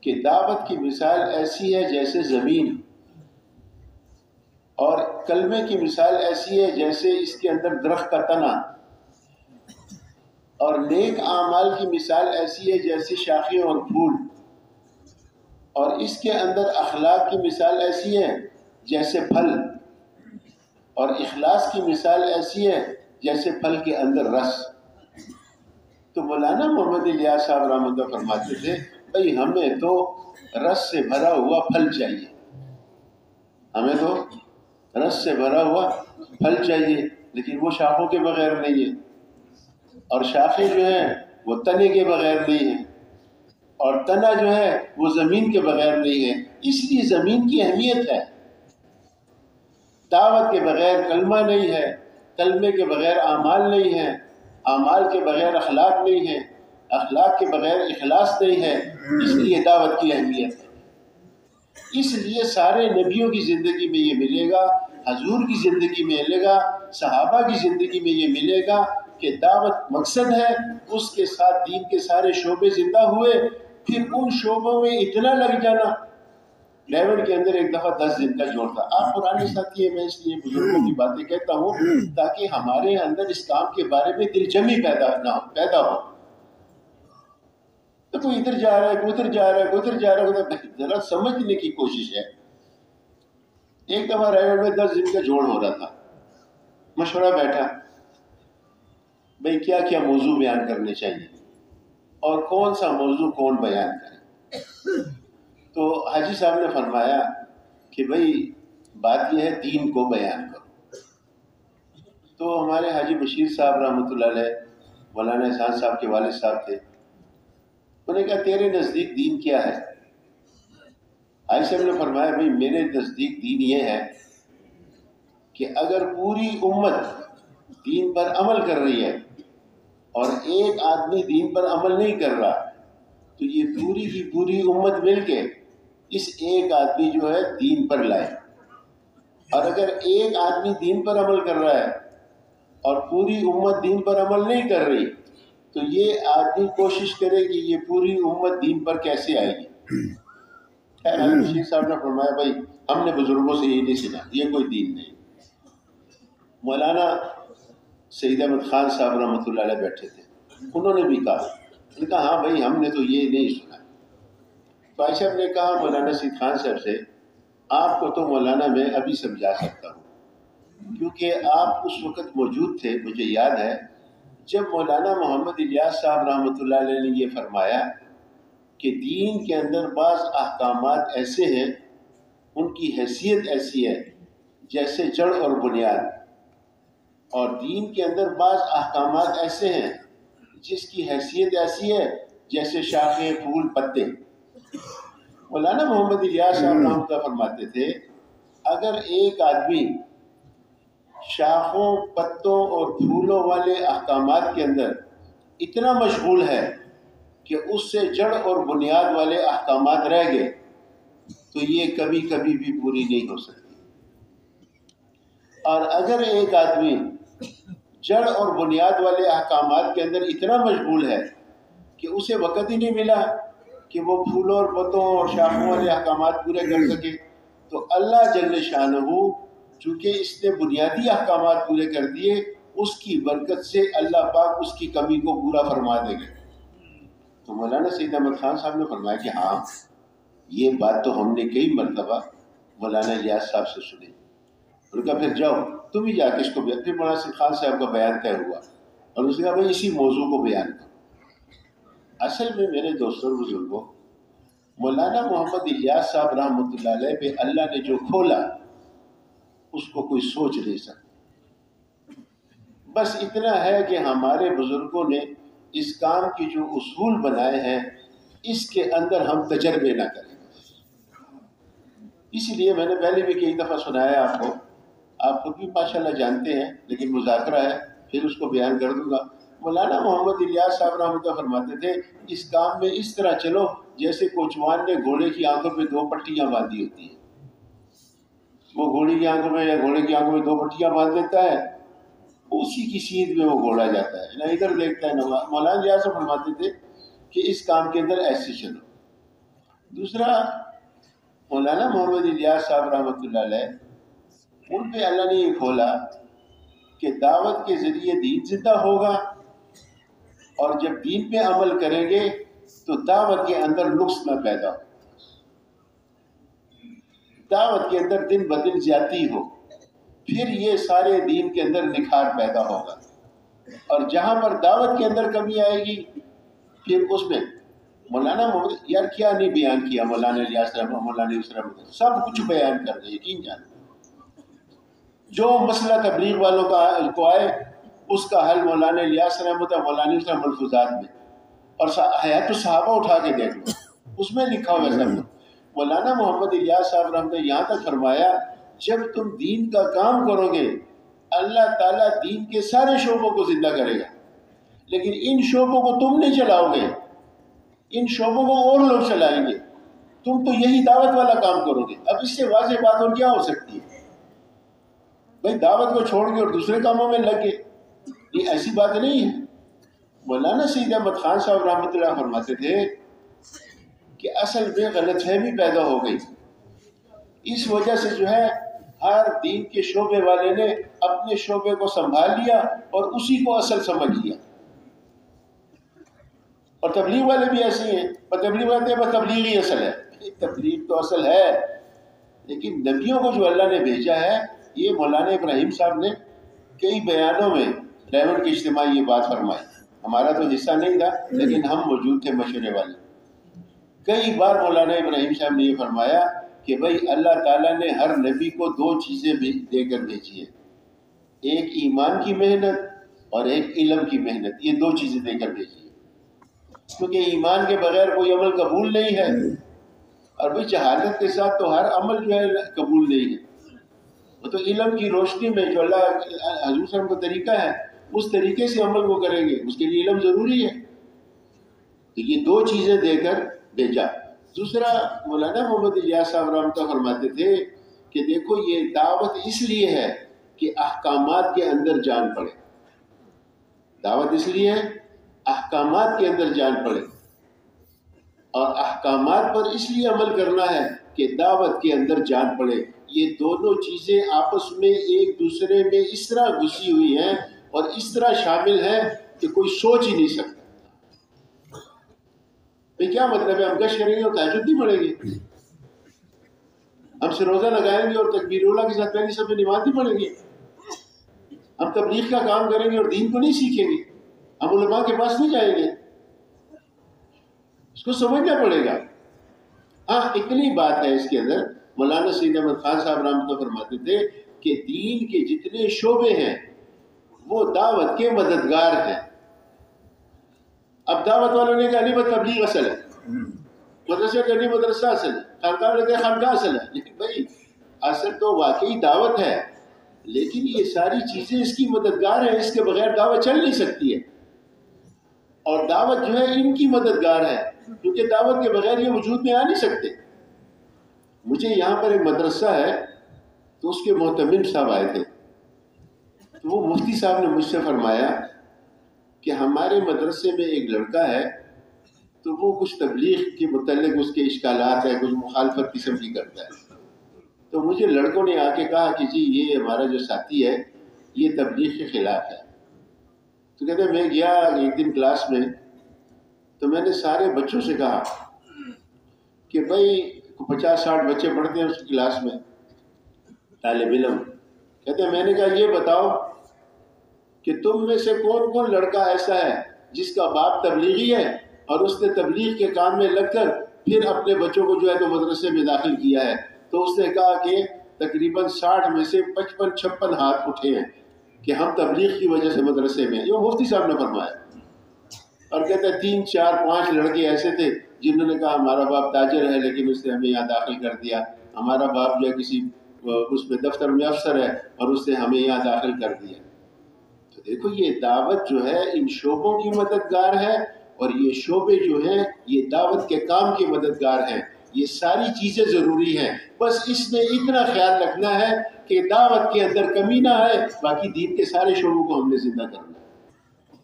کہ دعوت کی مثال ایسی ہے جیسے زمین، اور کلمے کی مثال ایسی ہے جیسے اس کے اندر درخت کا تنا، اور نیک اعمال کی مثال ایسی ہے جیسے شاخیں اور پھول، اور اس کے اندر اخلاق کی مثال ایسی ہے جیسے پھل، اور اخلاص کی مثال ایسی ہے جیسے پھل کے اندر رس۔ تو مولانا محمد الیاس صاحب رحمۃ اللہ فرماتے تھے بھئی ہمیں تو رس سے بھرا ہوا پھل چاہیے، ہمیں تو رس سے بھرا ہوا پھل چاہیے، لیکن وہ شاخوں کے بغیر نہیں ہے، اور شاخیں جو ہیں وہ تنے کے بغیر نہیں ہیں، اور تنا جو ہے وہ زمین کے بغیر نہیں ہے۔ اس لیے زمین کی اہمیت ہے۔ دعوت کے بغیر کلمہ نہیں ہے، کلمے کے بغیر اعمال نہیں ہے، اعمال کے بغیر اخلاق نہیں ہے، اخلاق کے بغیر اخلاص نہیں ہے۔ اس لیے دعوت کی اہمیت ہے۔ اس لیے سارے نبیوں کی زندگی میں یہ ملے گا، حضور کی زندگی میں ملے گا، صحابہ کی زندگی میں یہ ملے گا کہ دعوت مقصد ہے، اس کے ساتھ دین کے سارے شعبے زندہ ہوئے، پھر ان شعبوں میں اتنا لگ جانا۔ 11 کے اندر ایک دفعہ 10 دن کا جوڑ تھا۔ آپ پرانے ساتھی ہیں، میں اس لیے بزرگوں کی باتیں کہتا ہوں تاکہ ہمارے اندر اس کام کے بارے میں دل جمی پیدا ہو۔ تو کوئی ادھر جا رہا ہے، کوئی ادھر جا رہا ہے، کوئی ادھر جا رہا ہے، ذرا سمجھنے کی کوشش ہے۔ ایک دفعہ ریوڑ میں 10 دن کا جوڑ ہو رہا تھا، مشورہ بیٹھا بھئی کیا کیا موضوع بیان کرنے چاہیے اور کون سا موضوع کون بیان کرے۔ تو حاجی صاحب نے فرمایا کہ بھئی بات یہ ہے دین کو بیان کرو۔ تو ہمارے حاجی بشیر صاحب رحمۃ اللہ علیہ مولانا احسان صاحب کے والد صاحب تھے، انہوں نے کہا تیرے نزدیک دین کیا ہے؟ حاجی صاحب نے فرمایا بھئی میرے نزدیک دین یہ ہے کہ اگر پوری امت دین پر عمل کر رہی ہے اور ایک آدمی دین پر عمل نہیں کر رہا تو یہ پوری کی پوری امت مل کے اس ایک آدمی جو ہے دین پر لائے، اور اگر ایک آدمی دین پر عمل کر رہا ہے اور پوری امت دین پر عمل نہیں کر رہی تو یہ آدمی کوشش کرے کہ یہ پوری امت دین پر کیسے آئے گی۔ خیر بشیر صاحب نے فرمایا بھائی ہم نے بزرگوں سے یہ نہیں سنا، یہ کوئی دین نہیں۔ مولانا سید احمد خان صاحب رحمۃ اللہ علیہ بیٹھے تھے، انہوں نے بھی کہا، انہوں نے کہا ہاں بھائی ہم نے تو یہ نہیں سنا۔ تو عائشہ صاحب نے کہا مولانا سید خان صاحب سے آپ کو تو مولانا میں ابھی سمجھا سکتا ہوں، کیونکہ آپ اس وقت موجود تھے، مجھے یاد ہے جب مولانا محمد الیاس صاحب رحمۃ اللہ علیہ نے یہ فرمایا کہ دین کے اندر بعض احکامات ایسے ہیں ان کی حیثیت ایسی ہے جیسے جڑ اور بنیاد، اور دین کے اندر بعض احکامات ایسے ہیں جس کی حیثیت ایسی ہے جیسے شاخیں، پھول، پتے۔ مولانا محمد الیاس صاحب رحمۃ اللہ فرماتے تھے اگر ایک آدمی شاخوں، پتوں اور پھولوں والے احکامات کے اندر اتنا مشغول ہے کہ اس سے جڑ اور بنیاد والے احکامات رہ گئے تو یہ کبھی کبھی بھی پوری نہیں ہو سکتی۔ اور اگر ایک آدمی جڑ اور بنیاد والے احکامات کے اندر اتنا مشغول ہے کہ اسے وقت ہی نہیں ملا کہ وہ پھولوں اور پتوں اور شاخوں والے احکامات پورے کر سکے، تو اللہ جل شانہ چونکہ اس نے بنیادی احکامات پورے کر دیے، اس کی برکت سے اللہ پاک اس کی کمی کو پورا فرما دے گا۔ تو مولانا سید احمد خان صاحب نے فرمایا کہ ہاں یہ بات تو ہم نے کئی مرتبہ مولانا الیاس صاحب سے سنی۔ انہوں نے کہا پھر جاؤ تم ہی جا کے اس کو بیان۔ پھر مولانا سید خان صاحب کا بیان طے ہوا اور اس نے کہا بھائی اسی موضوع کو بیان کرو۔ اصل میں میرے دوستوں بزرگوں، مولانا محمد الیاس صاحب رحمۃ اللہ علیہ پہ اللہ نے جو کھولا اس کو کوئی سوچ نہیں سکتا۔ بس اتنا ہے کہ ہمارے بزرگوں نے اس کام کی جو اصول بنائے ہیں اس کے اندر ہم تجربے نہ کریں۔ اسی لیے میں نے پہلے بھی کئی دفعہ سنایا آپ کو، آپ خود بھی ماشاءاللہ جانتے ہیں لیکن مذاکرہ ہے پھر اس کو بیان کر دوں گا۔ مولانا محمد الیاس صاحب رحمۃ اللہ فرماتے تھے اس کام میں اس طرح چلو جیسے کوچوان نے گھوڑے کی آنکھوں پہ 2 پٹیاں باندھی ہوتی ہیں۔ وہ گھوڑی کی آنکھوں میں یا گھوڑے کی آنکھوں میں 2 پٹیاں باندھ دیتا ہے، اسی کی سیدھ میں وہ گھوڑا جاتا ہے، نہ ادھر دیکھتا ہے نہ۔ مولانا الیاس صاحب فرماتے تھے کہ اس کام کے اندر ایسے چلو۔ دوسرا مولانا محمد الیاس صاحب رحمۃ اللہ علیہ، ان پہ اللہ نے یہ کھولا کہ دعوت کے ذریعے دین زندہ ہوگا، اور جب دین پہ عمل کریں گے تو دعوت کے اندر نقص نہ پیدا ہو، دعوت کے اندر دن بدن زیادتی ہو، پھر یہ سارے دین کے اندر نکھار پیدا ہوگا۔ اور جہاں پر دعوت کے اندر کمی آئے گی پھر اس میں مولانا محمد یار کیا نہیں بیان کیا مولانا الیاس رحمۃ مولانا یوسف رحمۃ اللہ، سب کچھ بیان کر دے، یقین جان جو مسئلہ تبلیغ والوں کا کو آئے اس کا حل مولانا الیاس رحمۃ اللہ مولانا یوسف ملفوظات میں، اور حیات الصحابہ اٹھا کے دیکھ لو اس میں لکھا ہوا ہے۔ مولانا محمد الیاس صاحب رحمۃ اللہ یہاں تک فرمایا جب تم دین کا کام کرو گے اللہ تعالیٰ دین کے سارے شعبوں کو زندہ کرے گا، لیکن ان شعبوں کو تم نہیں چلاؤ گے، ان شعبوں کو اور لوگ چلائیں گے، تم تو یہی دعوت والا کام کرو گے۔ اب اس سے واضح بات اور کیا ہو سکتی ہے؟ بھائی دعوت کو چھوڑ کے اور دوسرے کاموں میں لگ گئے، یہ ایسی بات نہیں ہے۔ مولانا سید احمد خان صاحب رحمۃ اللہ فرماتے تھے کہ اصل میں غلط فہمی پیدا ہو گئی، اس وجہ سے جو ہے ہر دین کے شعبے والے نے اپنے شعبے کو سنبھال لیا اور اسی کو اصل سمجھ لیا، اور تبلیغ والے بھی ایسے ہیں، تبلیغ والے بس تبلیغ ہی اصل ہے، تبلیغ تو اصل ہے، لیکن نبیوں کو جو اللہ نے بھیجا ہے، یہ مولانا ابراہیم صاحب نے کئی بیانوں میں ریون کے اجتماع یہ بات فرمائی، ہمارا تو حصہ نہیں تھا لیکن ہم موجود تھے مشورے والے۔ کئی بار مولانا ابراہیم صاحب نے یہ فرمایا کہ بھائی اللہ تعالیٰ نے ہر نبی کو دو چیزیں دے کر بھیجی ہے، ایک ایمان کی محنت اور ایک علم کی محنت، یہ دو چیزیں دے کر بھیجی ہے، کیونکہ ایمان کے بغیر کوئی عمل قبول نہیں ہے، اور بھائی جہالت کے ساتھ تو ہر عمل جو ہے قبول نہیں ہے، وہ تو علم کی روشنی میں جو اللہ حضور صلی اللہ علیہ وسلم کا طریقہ ہے اس طریقے سے عمل کو کریں گے، اس کے لیے علم ضروری ہے، تو یہ دو چیزیں دے کر بھیجا۔ دوسرا مولانا محمد الیاس صاحب رحمۃ اللہ فرماتے تھے کہ دیکھو یہ دعوت اس لیے ہے کہ احکامات کے اندر جان پڑے، دعوت اس لیے ہے احکامات کے اندر جان پڑے، اور احکامات پر اس لیے عمل کرنا ہے کہ دعوت کے اندر جان پڑے۔ یہ دونوں چیزیں آپس میں ایک دوسرے میں اس طرح گھسی ہوئی ہیں اور اس طرح شامل ہیں کہ کوئی سوچ ہی نہیں سکتا۔ کیا مطلب ہے؟ ہم گشت کریں گے اور تہجد نہیں پڑھیں گے، ہم سے روزہ لگائیں گے اور تکبیر اللہ کے ساتھ پہلی صف میں نماز نہیں پڑھیں گے، ہم تبلیغ کا کام کریں گے اور دین کو نہیں سیکھیں گے، ہم علماء کے پاس نہیں جائیں گے، اس کو سمجھنا پڑے گا۔ ہاں اتنی بات ہے اس کے اندر، مولانا سید احمد خان صاحب رحمۃ اللہ فرماتے تھے کہ دین کے جتنے شعبے ہیں وہ دعوت کے مددگار ہیں۔ اب دعوت والوں نے کہا نہیں بس تبلیغ اصل ہے، مدرسے کا نہیں مدرسہ اصل ہے، خانقاہ نے کہا خانقاہ اصل ہے، لیکن بھائی اصل تو واقعی دعوت ہے، لیکن یہ ساری چیزیں اس کی مددگار ہیں، اس کے بغیر دعوت چل نہیں سکتی ہے، اور دعوت جو ہے ان کی مددگار ہے، کیونکہ دعوت کے بغیر یہ وجود میں آ نہیں سکتے۔ مجھے یہاں پر ایک مدرسہ ہے تو اس کے محتمم صاحب آئے تھے، تو وہ مفتی صاحب نے مجھ سے فرمایا کہ ہمارے مدرسے میں ایک لڑکا ہے تو وہ کچھ تبلیغ کے متعلق اس کے اشکالات ہیں، کچھ مخالفت قسم کی کرتا ہے، تو مجھے لڑکوں نے آ کے کہا کہ جی یہ ہمارا جو ساتھی ہے یہ تبلیغ کے خلاف ہے۔ تو کہتے ہیں میں گیا ایک دن کلاس میں تو میں نے سارے بچوں سے کہا کہ بھائی 50-60 بچے پڑھتے ہیں اس کی کلاس میں، طالب علم، کہتے ہیں میں نے کہا یہ بتاؤ کہ تم میں سے کون کون لڑکا ایسا ہے جس کا باپ تبلیغی ہے اور اس نے تبلیغ کے کام میں لگ کر پھر اپنے بچوں کو جو ہے تو مدرسے میں داخل کیا ہے؟ تو اس نے کہا کہ تقریباً 60 میں سے 55-56 ہاتھ اٹھے ہیں کہ ہم تبلیغ کی وجہ سے مدرسے میں، یہ مفتی صاحب نے فرمایا۔ اور کہتے ہیں 3-4-5 لڑکے ایسے تھے جنہوں نے کہا ہمارا باپ تاجر ہے لیکن اس نے ہمیں یہاں داخل کر دیا، ہمارا باپ جو ہے کسی اس میں دفتر میں افسر ہے اور اس نے ہمیں یہاں داخل کر دیا۔ تو دیکھو یہ دعوت جو ہے ان شعبوں کی مددگار ہے، اور یہ شعبے جو ہیں یہ دعوت کے کام کے مددگار ہیں، یہ ساری چیزیں ضروری ہیں، بس اس میں اتنا خیال رکھنا ہے کہ دعوت کے اندر کمی نہ آئے، باقی دین کے سارے شعبوں کو ہم نے زندہ کرنا ہے۔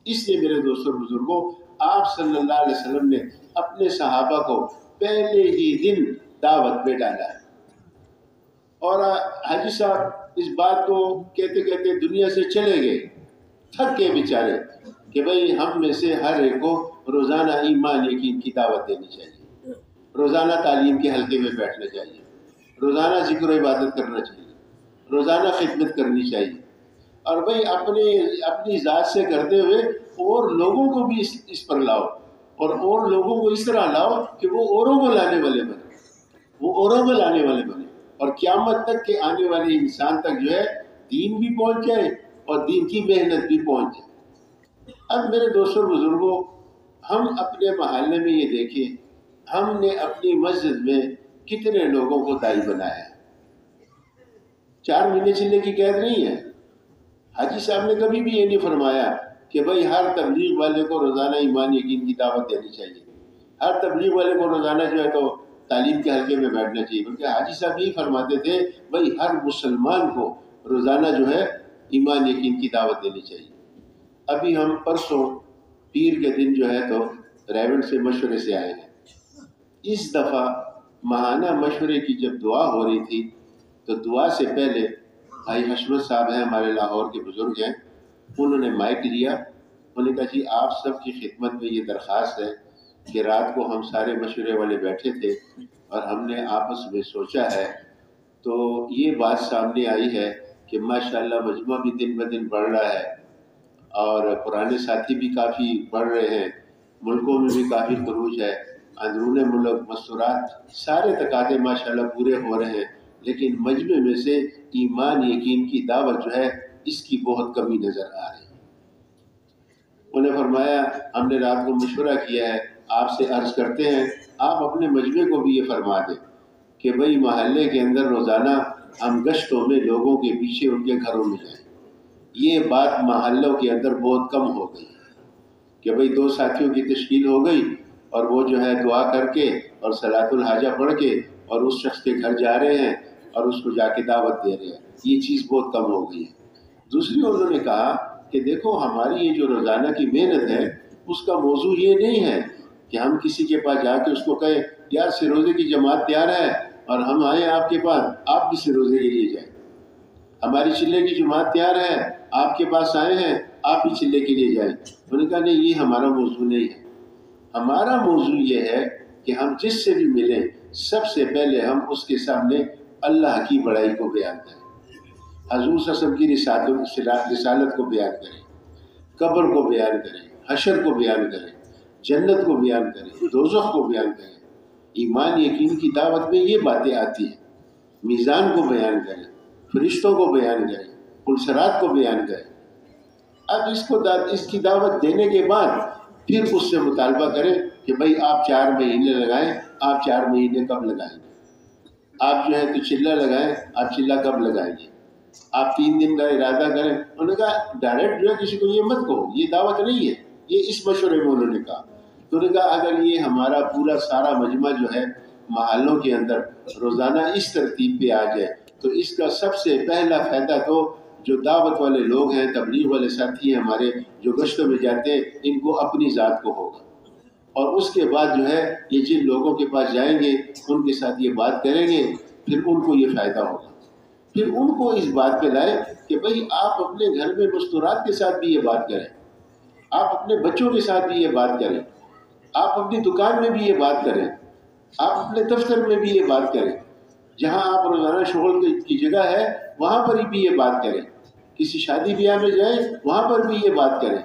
اس لیے میرے دوستوں بزرگوں، آپ صلی اللہ علیہ وسلم نے اپنے صحابہ کو پہلے ہی دن دعوت پہ ڈالا ہے، اور حاجی صاحب اس بات کو کہتے کہتے دنیا سے چلے گئے، تھک کے بیچارے، کہ بھئی ہم میں سے ہر ایک کو روزانہ ایمان یقین کی دعوت دینی چاہیے، روزانہ تعلیم کے حلقے میں بیٹھنا چاہیے، روزانہ ذکر و عبادت کرنا چاہیے، روزانہ خدمت کرنی چاہیے، اور بھئی اپنی ذات سے کرتے ہوئے اور لوگوں کو بھی اس پر لاؤ، اور لوگوں کو اس طرح لاؤ کہ وہ اوروں کو لانے والے بنے، اور قیامت تک کے آنے والے انسان تک جو ہے دین بھی پہنچ جائے اور دین کی محنت بھی پہنچ جائے۔ اب میرے دوستوں بزرگوں، ہم اپنے محلے میں یہ دیکھیں، ہم نے اپنی مسجد میں کتنے لوگوں کو دائی بنایا ہے۔ 4 مہینے چلنے کی قید نہیں ہے۔ حاجی صاحب نے کبھی بھی یہ نہیں فرمایا کہ بھئی ہر تبلیغ والے کو روزانہ ایمان یقین کی دعوت دینی چاہیے، ہر تبلیغ والے کو روزانہ جو ہے تو تعلیم کے حلقے میں بیٹھنا چاہیے، بلکہ حاجی صاحب یہی فرماتے تھے بھئی ہر مسلمان کو روزانہ جو ہے ایمان یقین کی دعوت دینی چاہیے۔ ابھی ہم پرسوں پیر کے دن جو ہے تو ریونڈ سے مشورے سے آئے ہیں۔ اس دفعہ ماہانہ مشورے کی جب دعا ہو رہی تھی تو دعا سے پہلے بھائی حشمت صاحب ہیں، ہمارے لاہور کے بزرگ ہیں، انہوں نے مائک لیا، انہوں نے کہا جی آپ سب کی خدمت میں یہ درخواست ہے کہ رات کو ہم سارے مشورے والے بیٹھے تھے اور ہم نے آپس میں سوچا ہے تو یہ بات سامنے آئی ہے کہ ماشاءاللہ مجمع بھی دن بدن بڑھ رہا ہے اور پرانے ساتھی بھی کافی بڑھ رہے ہیں، ملکوں میں بھی کافی خروج ہے، اندرون ملک مستورات سارے تقاضے ماشاءاللہ پورے ہو رہے ہیں، لیکن مجمع میں سے ایمان یقین کی دعوت جو ہے اس کی بہت کمی نظر آ رہی ہے۔ انہیں فرمایا ہم نے رات کو مشورہ کیا ہے، آپ سے عرض کرتے ہیں آپ اپنے مجمع کو بھی یہ فرما دیں کہ بھئی محلے کے اندر روزانہ ہم گشتوں میں لوگوں کے پیچھے ان کے گھروں میں جائیں۔ یہ بات محلوں کے اندر بہت کم ہو گئی کہ بھئی 2 ساتھیوں کی تشکیل ہو گئی اور وہ جو ہے دعا کر کے اور صلاۃ الحاجہ پڑھ کے اور اس شخص کے گھر جا رہے ہیں اور اس کو جا کے دعوت دے رہے ہیں۔ یہ چیز بہت کم ہو گئی ہے۔ دوسری انہوں نے کہا کہ دیکھو ہماری یہ جو روزانہ کی محنت ہے اس کا موضوع یہ نہیں ہے کہ ہم کسی کے پاس جا کے اس کو کہیں یار سروزے کی جماعت تیار ہے اور ہم آئیں آپ کے پاس، آپ بھی سروزے کے لیے جائیں۔ ہماری چلے کی جماعت تیار ہے، آپ کے پاس آئے ہیں، آپ بھی چلے کے لیے جائیں۔ انہوں نے کہا نہیں، یہ ہمارا موضوع نہیں ہے۔ ہمارا موضوع یہ ہے کہ ہم جس سے بھی ملیں سب سے پہلے ہم اس کے سامنے اللہ کی بڑائی کو بیان کریں، حضور صلی اللہ علیہ وسلم کی رسالت کو بیان کریں، قبر کو بیان کریں، حشر کو بیان کریں، جنت کو بیان کریں، دوزخ کو بیان کریں۔ ایمان یقین کی دعوت میں یہ باتیں آتی ہیں، میزان کو بیان کریں، فرشتوں کو بیان کریں، پلسرات کو بیان کریں۔ اب اس کی دعوت دینے کے بعد پھر اس سے مطالبہ کریں کہ بھئی آپ 4 مہینے لگائیں، آپ 4 مہینے کب لگائیں گے؟ آپ جو ہے تو چلہ لگائیں، آپ چلہ کب لگائیں گے؟ آپ 3 دن کا ارادہ کریں۔ انہوں نے کہا ڈائریکٹ جو ہے کسی کو یہ مت کہو، یہ دعوت نہیں ہے، یہ اس مشورے میں انہوں نے کہا۔ تو انہوں نے کہا اگر یہ ہمارا پورا سارا مجمع جو ہے محلوں کے اندر روزانہ اس ترتیب پہ آ جائے تو اس کا سب سے پہلا فائدہ تو جو دعوت والے لوگ ہیں، تبلیغ والے ساتھی ہیں ہمارے جو گشتوں میں جاتے ہیں، ان کو اپنی ذات کو ہوگا، اور اس کے بعد جو ہے یہ جن لوگوں کے پاس جائیں گے ان کے ساتھ یہ بات کریں گے، پھر ان کو یہ فائدہ ہوگا۔ پھر ان کو اس بات پہ لائے کہ بھئی آپ اپنے گھر میں مستورات کے ساتھ بھی یہ بات کریں، آپ اپنے بچوں کے ساتھ بھی یہ بات کریں، آپ اپنی دکان میں بھی یہ بات کریں، آپ اپنے دفتر میں بھی یہ بات کریں، جہاں آپ روزانہ شغل کی جگہ ہے وہاں پر بھی یہ بات کریں، کسی شادی بیاہ میں جائیں وہاں پر بھی یہ بات کریں۔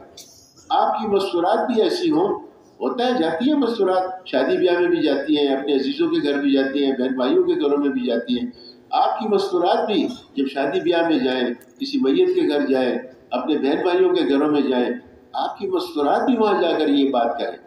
آپ کی مستورات بھی ایسی ہوں، ہوتا ہے جاتی ہیں مستورات، شادی بیاہ میں بھی جاتی ہیں، اپنے عزیزوں کے گھر بھی جاتی ہیں، بہن بھائیوں کے گھروں میں بھی جاتی ہیں۔ آپ کی مستورات بھی جب شادی بیاہ میں جائیں، کسی میت کے گھر جائیں، اپنے بہن بھائیوں کے گھروں میں جائیں، آپ کی مستورات بھی وہاں جا کر یہ بات کریں۔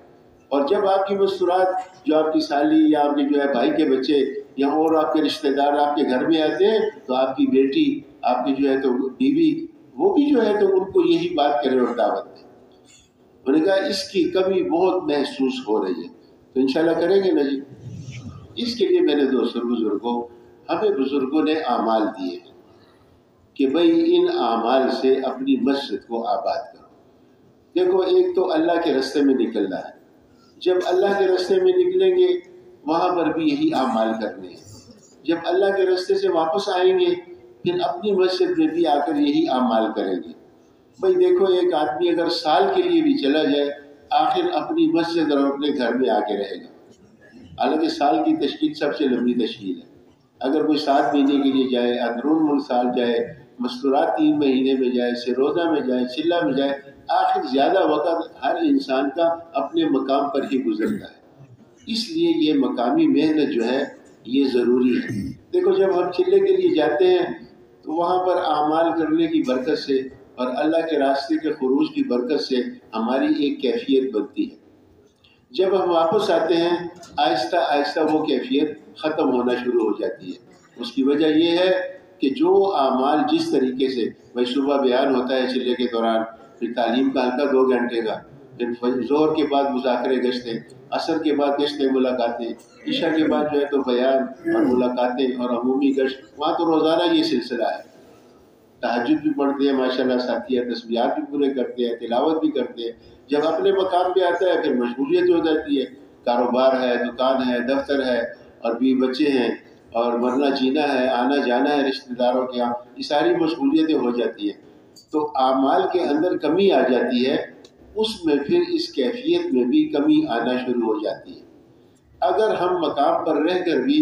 اور جب آپ کی مستورات جو آپ کی سالی یا آپ کے جو ہے بھائی کے بچے یا اور آپ کے رشتہ دار آپ کے گھر میں آتے ہیں تو آپ کی بیٹی، آپ کی جو ہے تو بیوی، وہ بھی جو ہے تو ان کو یہی بات کرے اور دعوت دیں۔ انہوں نے کہا اس کی کمی بہت محسوس ہو رہی ہے، تو انشاءاللہ کریں گے نا جی۔ اس کے لیے میرے دوستوں بزرگوں، ہمیں بزرگوں نے اعمال دیے کہ بھئی ان اعمال سے اپنی مسجد کو آباد کرو۔ دیکھو ایک تو اللہ کے راستے میں نکلنا ہے، جب اللہ کے راستے میں نکلیں گے وہاں پر بھی یہی اعمال کرنے ہیں، جب اللہ کے راستے سے واپس آئیں گے پھر اپنی مسجد میں بھی آ کر یہی اعمال کریں گے۔ بھئی دیکھو ایک آدمی اگر سال کے لیے بھی چلا جائے آخر اپنی مسجد اور اپنے گھر میں آ کے رہے گا۔ حالانکہ سال کی تشکیل سب سے لمبی تشکیل ہے، اگر کوئی 7 مہینے کے لیے جائے، اندرون ملک سال جائے مستورات 3 مہینے میں جائے، سے روزہ میں جائے، چلہ میں جائے، آخر زیادہ وقت ہر انسان کا اپنے مقام پر ہی گزرتا ہے۔ اس لیے یہ مقامی محنت جو ہے یہ ضروری ہے۔ دیکھو جب ہم چلے کے لیے جاتے ہیں تو وہاں پر اعمال کرنے کی برکت سے اور اللہ کے راستے کے خروج کی برکت سے ہماری ایک کیفیت بنتی ہے۔ جب ہم واپس آتے ہیں آہستہ آہستہ وہ کیفیت ختم ہونا شروع ہو جاتی ہے۔ اس کی وجہ یہ ہے کہ جو اعمال جس طریقے سے بھائی صبح بیان ہوتا ہے چلے کے دوران، پھر تعلیم کا حلقہ 2 گھنٹے کا، پھر ظہر کے بعد مذاکرے گشتیں، عصر کے بعد گشتیں ملاقاتیں، عشاء کے بعد جو ہے تو بیان اور ملاقاتیں اور عمومی گشت، وہاں تو روزانہ یہ سلسلہ ہے۔ تہجد بھی پڑھتے ہیں ماشاءاللہ ساتھیہ، تسبیحات بھی پورے کرتے ہیں، تلاوت بھی کرتے ہیں۔ جب اپنے مقام پہ آتا ہے پھر مشغولیت ہو جاتی ہے، کاروبار ہے، دکان ہے، دفتر ہے، اور بیوی بچے ہیں، اور مرنا جینا ہے، آنا جانا ہے رشتہ داروں کے یہاں، یہ ساری مشغولیتیں ہو جاتی ہیں۔ تو اعمال کے اندر کمی آ جاتی ہے، اس میں پھر اس کیفیت میں بھی کمی آنا شروع ہو جاتی ہے۔ اگر ہم مقام پر رہ کر بھی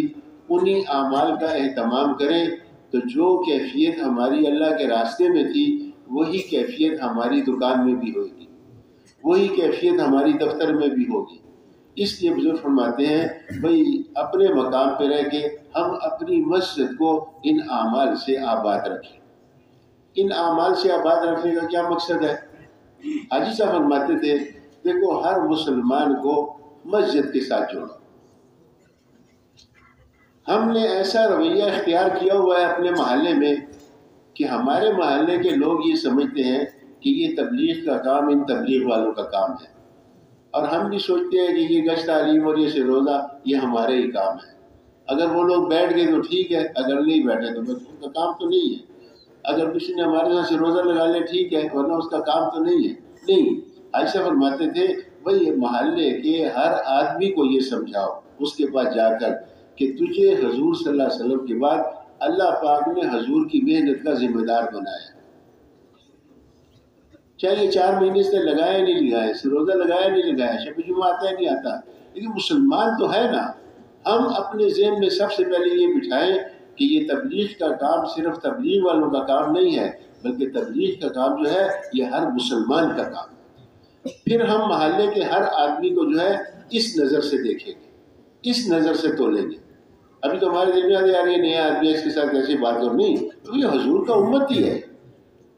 انہی اعمال کا اہتمام کریں تو جو کیفیت ہماری اللہ کے راستے میں تھی وہی کیفیت ہماری دکان میں بھی ہوگی، وہی کیفیت ہماری دفتر میں بھی ہوگی۔ اس لیے بزرگ فرماتے ہیں بھئی اپنے مقام پہ رہ کے ہم اپنی مسجد کو ان اعمال سے آباد رکھیں۔ ان اعمال سے آباد رکھنے کا کیا مقصد ہے؟ حاجی صاحب فرماتے تھے دیکھو ہر مسلمان کو مسجد کے ساتھ جوڑو۔ ہم نے ایسا رویہ اختیار کیا ہوا ہے اپنے محلے میں کہ ہمارے محلے کے لوگ یہ سمجھتے ہیں کہ یہ تبلیغ کا کام ان تبلیغ والوں کا کام ہے، اور ہم بھی سوچتے ہیں کہ یہ گشت تعلیم اور یہ سے روزہ یہ ہمارے ہی کام ہے۔ اگر وہ لوگ بیٹھ گئے تو ٹھیک ہے، اگر نہیں بیٹھے تو بس ان کا کام تو نہیں ہے۔ اگر کسی نے ہمارے ساتھ سے روزہ لگا لے ٹھیک ہے، ورنہ اس کا کام تو نہیں ہے۔ نہیں، عائشہ فرماتے تھے بھئی محلے کے ہر آدمی کو یہ سمجھاؤ اس کے پاس جا کر کہ تجھے حضور صلی اللہ علیہ وسلم کے بعد اللہ پاک نے حضور کی محنت کا ذمہ دار بنایا، چاہے یہ 4 مہینے سے لگایا نہیں لگایا، روزہ لگایا نہیں لگایا، شب جمعہ آتا ہے نہیں آتا، لیکن مسلمان تو ہے نا۔ ہم اپنے ذہن میں سب سے پہلے یہ بٹھائیں کہ یہ تبلیغ کا کام صرف تبلیغ والوں کا کام نہیں ہے، بلکہ تبلیغ کا کام جو ہے یہ ہر مسلمان کا کام ہے۔ پھر ہم محلے کے ہر آدمی کو جو ہے اس نظر سے دیکھیں گے، اس نظر سے تولیں گے۔ ابھی تو ہمارے ذہن میں آ رہی ہے نیا آدمی ہے اس کے ساتھ کیسی بات کر، نہیں، تو یہ حضور کا امتی ہے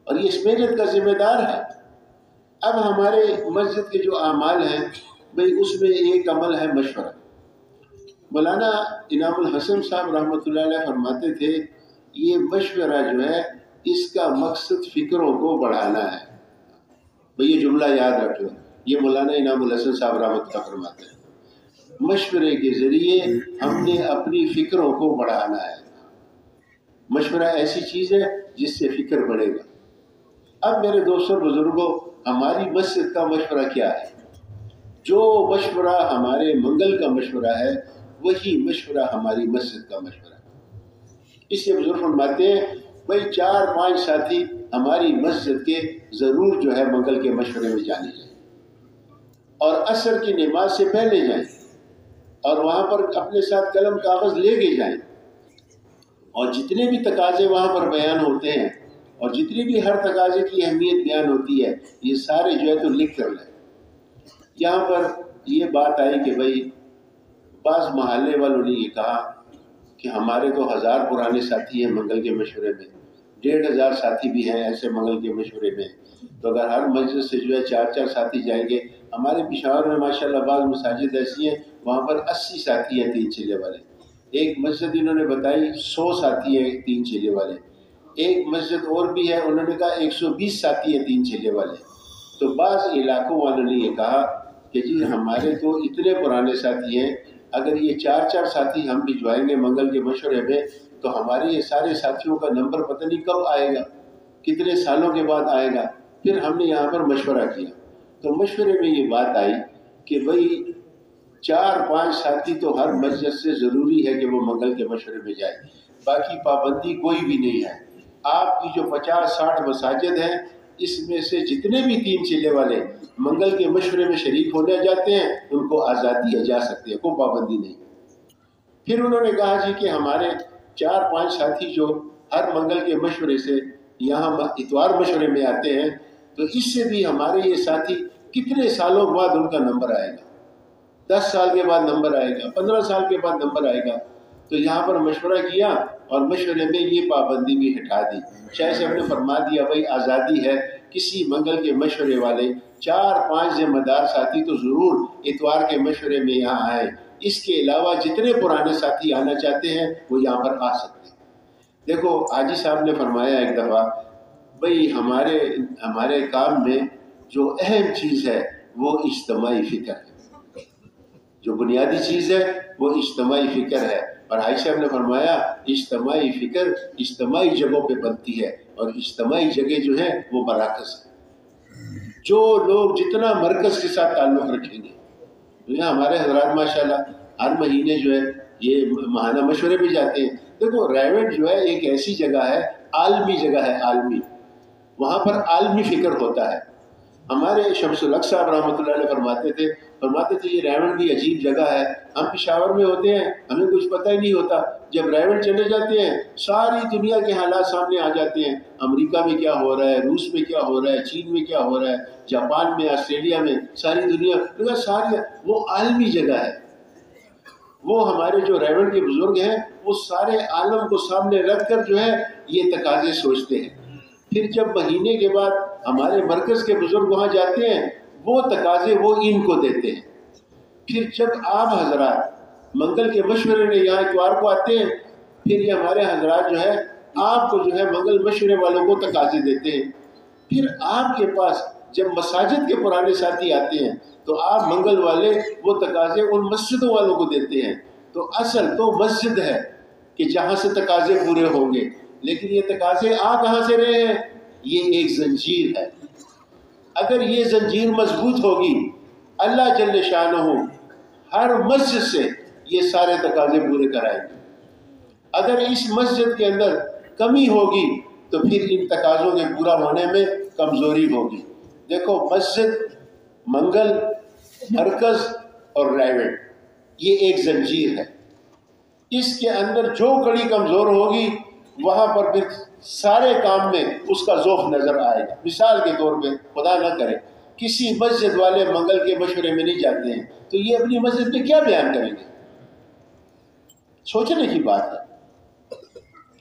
اور یہ اس محنت کا ذمہ دار ہے۔ اب ہمارے مسجد کے جو اعمال ہیں بھئی اس میں ایک عمل ہے مشورہ۔ مولانا انعام الحسن صاحب رحمۃ اللہ علیہ فرماتے تھے یہ مشورہ جو ہے اس کا مقصد فکروں کو بڑھانا ہے۔ بھئی یہ جملہ یاد رکھ لو، یہ مولانا انعام الحسن صاحب رحمۃ اللہ فرماتے ہیں مشورے کے ذریعے ہم نے اپنی فکروں کو بڑھانا ہے۔ مشورہ ایسی چیز ہے جس سے فکر بڑھے گا۔ اب میرے دوستوں بزرگوں، ہماری مسجد کا مشورہ کیا ہے؟ جو مشورہ ہمارے منگل کا مشورہ ہے وہی مشورہ ہماری مسجد کا مشورہ ہے۔ اس لیے بزرگ فرماتے ہیں بھائی 4-5 ساتھی ہماری مسجد کے ضرور جو ہے منگل کے مشورے میں جانے جائیں اور عصر کی نماز سے پہلے جائیں، اور وہاں پر اپنے ساتھ قلم کاغذ لے کے جائیں، اور جتنے بھی تقاضے وہاں پر بیان ہوتے ہیں اور جتنی بھی ہر تقاضے کی اہمیت بیان ہوتی ہے یہ سارے جو ہے تو لکھ کر لیں۔ یہاں پر یہ بات آئی کہ بھئی بعض محلے والوں نے یہ کہا کہ ہمارے تو 1000 پرانے ساتھی ہیں منگل کے مشورے میں، 1500 ساتھی بھی ہیں ایسے منگل کے مشورے میں، تو اگر ہر مسجد سے جو ہے 4-4 ساتھی جائیں گے، ہمارے پشاور میں ماشاءاللہ بعض مساجد ایسی ہیں وہاں پر 80 ساتھی ہیں 3 چلے والے، ایک مسجد انہوں نے بتائی 100 ساتھی ہیں 3 چلے والے، ایک مسجد اور بھی ہے انہوں نے کہا 120 ساتھی ہیں 3 چلے والے۔ تو بعض علاقوں والوں نے یہ کہا کہ جی ہمارے تو اتنے پرانے ساتھی ہیں، اگر یہ 4-4 ساتھی ہم بھی جوائیں گے منگل کے مشورے میں تو ہمارے یہ سارے ساتھیوں کا نمبر پتہ نہیں کب آئے گا، کتنے سالوں کے بعد آئے گا۔ پھر ہم نے یہاں پر مشورہ کیا تو مشورے میں یہ بات آئی کہ بھئی 4-5 ساتھی تو ہر مسجد سے ضروری ہے کہ وہ منگل کے مشورے میں جائے، باقی پابندی کوئی بھی نہیں ہے۔ آپ کی جو 50-60 مساجد ہیں اس میں سے جتنے بھی 3 چلے والے منگل کے مشورے میں شریک ہونے جاتے ہیں ان کو آزادی ہے، جا سکتے ہیں، کوئی پابندی نہیں۔ پھر انہوں نے کہا جی کہ ہمارے 4-5 ساتھی جو ہر منگل کے مشورے سے یہاں اتوار مشورے میں آتے ہیں تو اس سے بھی ہمارے یہ ساتھی کتنے سالوں بعد ان کا نمبر آئے گا، 10 سال کے بعد نمبر آئے گا، 15 سال کے بعد نمبر آئے گا. تو یہاں پر مشورہ کیا اور مشورے میں یہ پابندی بھی ہٹا دی. شاہ صاحب نے فرما دیا بھائی آزادی ہے، کسی منگل کے مشورے والے 4-5 ذمہ دار ساتھی تو ضرور اتوار کے مشورے میں یہاں آئیں. اس کے علاوہ جتنے پرانے ساتھی آنا چاہتے ہیں وہ یہاں پر آ سکتے ہیں. دیکھو حاجی صاحب نے فرمایا ایک دفعہ بھئی ہمارے کام میں جو اہم چیز ہے وہ اجتماعی فکر ہے، جو بنیادی چیز ہے وہ اجتماعی فکر ہے. اور حاجی صاحب نے فرمایا اجتماعی فکر اجتماعی جگہوں پہ بنتی ہے، اور اجتماعی جگہ جو ہے وہ مراکز ہے. جو لوگ جتنا مرکز کے ساتھ تعلق رکھیں گے، یہاں ہمارے حضرات ماشاءاللہ ہر مہینے جو ہے یہ ماہانہ مشورے بھی جاتے ہیں. دیکھو ریونٹ جو ہے ایک ایسی جگہ ہے، عالمی جگہ ہے، عالمی، وہاں پر عالمی فکر ہوتا ہے. ہمارے شمس الحق صاحب رحمۃ اللہ علیہ فرماتے تھے یہ ریونٹ بھی عجیب جگہ ہے. ہم پشاور میں ہوتے ہیں، ہمیں کچھ پتہ ہی نہیں ہوتا، جب ریونٹ چلے جاتے ہیں ساری دنیا کے حالات سامنے آ جاتے ہیں. امریکہ میں کیا ہو رہا ہے، روس میں کیا ہو رہا ہے، چین میں کیا ہو رہا ہے، جاپان میں، آسٹریلیا میں، ساری دنیا ساری وہ عالمی جگہ ہے. وہ ہمارے جو ریونٹ کے بزرگ ہیں وہ سارے عالم کو سامنے رکھ کر جو ہے یہ تقاضے سوچتے ہیں. پھر جب مہینے کے بعد ہمارے مرکز کے بزرگ وہاں جاتے ہیں وہ تقاضے وہ ان کو دیتے ہیں. پھر جب آپ حضرات منگل کے مشورے میں یہاں اتوار کو آتے ہیں پھر یہ ہمارے حضرات جو ہے آپ کو جو ہے منگل مشورے والوں کو تقاضے دیتے ہیں. پھر آپ کے پاس جب مساجد کے پرانے ساتھی آتے ہیں تو آپ منگل والے وہ تقاضے ان مسجدوں والوں کو دیتے ہیں. تو اصل تو مسجد ہے کہ جہاں سے تقاضے پورے ہوں گے، لیکن یہ تقاضے آ کہاں سے رہے ہیں؟ یہ ایک زنجیر ہے. اگر یہ زنجیر مضبوط ہوگی اللہ جل شانہ ہر مسجد سے یہ سارے تقاضے پورے کرائیں گے. اگر اس مسجد کے اندر کمی ہوگی تو پھر ان تقاضوں کے پورا ہونے میں کمزوری ہوگی. دیکھو مسجد، منگل، مرکز اور ریونٹ یہ ایک زنجیر ہے. اس کے اندر جو کڑی کمزور ہوگی وہاں پر پھر سارے کام میں اس کا ذوق نظر آئے گا. مثال کے طور پہ خدا نہ کرے کسی مسجد والے منگل کے مشورے میں نہیں جاتے ہیں تو یہ اپنی مسجد میں کیا بیان کریں گے؟ سوچنے کی بات ہے.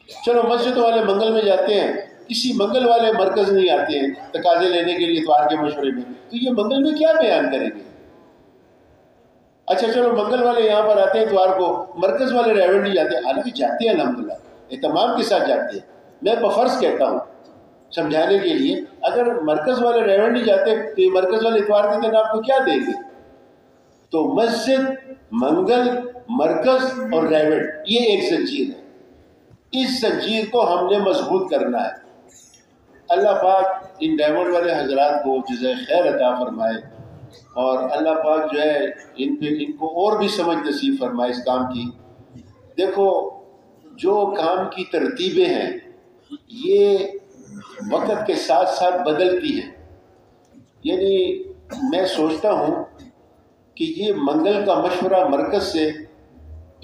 چلو مسجد والے منگل میں جاتے ہیں، کسی منگل والے مرکز نہیں آتے ہیں تقاضے لینے کے لیے اتوار کے مشورے میں، تو یہ منگل میں کیا بیان کریں گے؟ اچھا چلو منگل والے یہاں پر آتے ہیں اتوار کو، مرکز والے ریونٹ نہیں جاتے، حالانکہ جاتے ہیں الحمدللہ اہتمام کے ساتھ جاتے ہیں. میں بفرض کہتا ہوں سمجھانے کے لیے اگر مرکز والے ریونٹ نہیں جاتے تو یہ مرکز والے اتوار کے دن آپ کو کیا دیں گے؟ تو مسجد، منگل، مرکز اور ریونٹ یہ ایک زنجیر ہے. اس زنجیر کو ہم نے مضبوط کرنا ہے. اللہ پاک ان ڈائمنڈ والے حضرات کو جزائے خیر عطا فرمائے اور اللہ پاک جو ہے ان کو اور بھی سمجھ نصیب فرمائے اس کام کی. دیکھو جو کام کی ترتیبیں ہیں یہ وقت کے ساتھ ساتھ بدلتی ہیں. یعنی میں سوچتا ہوں کہ یہ منگل کا مشورہ مرکز سے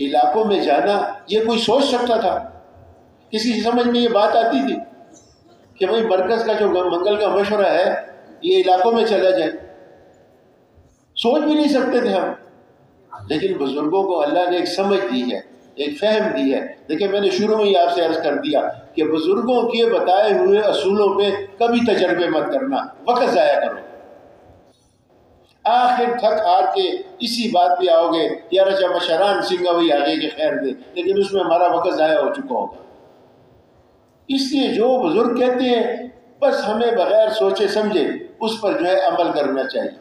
علاقوں میں جانا یہ کوئی سوچ سکتا تھا؟ کسی کی سمجھ میں یہ بات آتی تھی کہ بھائی مرکز کا جو منگل کا مشورہ ہے یہ علاقوں میں چلا جائے؟ سوچ بھی نہیں سکتے تھے ہم. لیکن بزرگوں کو اللہ نے ایک سمجھ دی ہے، ایک فہم دی ہے. دیکھیں میں نے شروع میں ہی آپ سے عرض کر دیا کہ بزرگوں کے بتائے ہوئے اصولوں پہ کبھی تجربے مت کرنا، وقت ضائع کرو. آخر تھک ہار کے اسی بات پہ آؤ گے یار اچھا مشران سنگا وہی آگے کے خیر دے، لیکن اس میں ہمارا وقت ضائع ہو چکا ہوگا. اس لیے جو بزرگ کہتے ہیں بس ہمیں بغیر سوچے سمجھے اس پر جو ہے عمل کرنا چاہیے.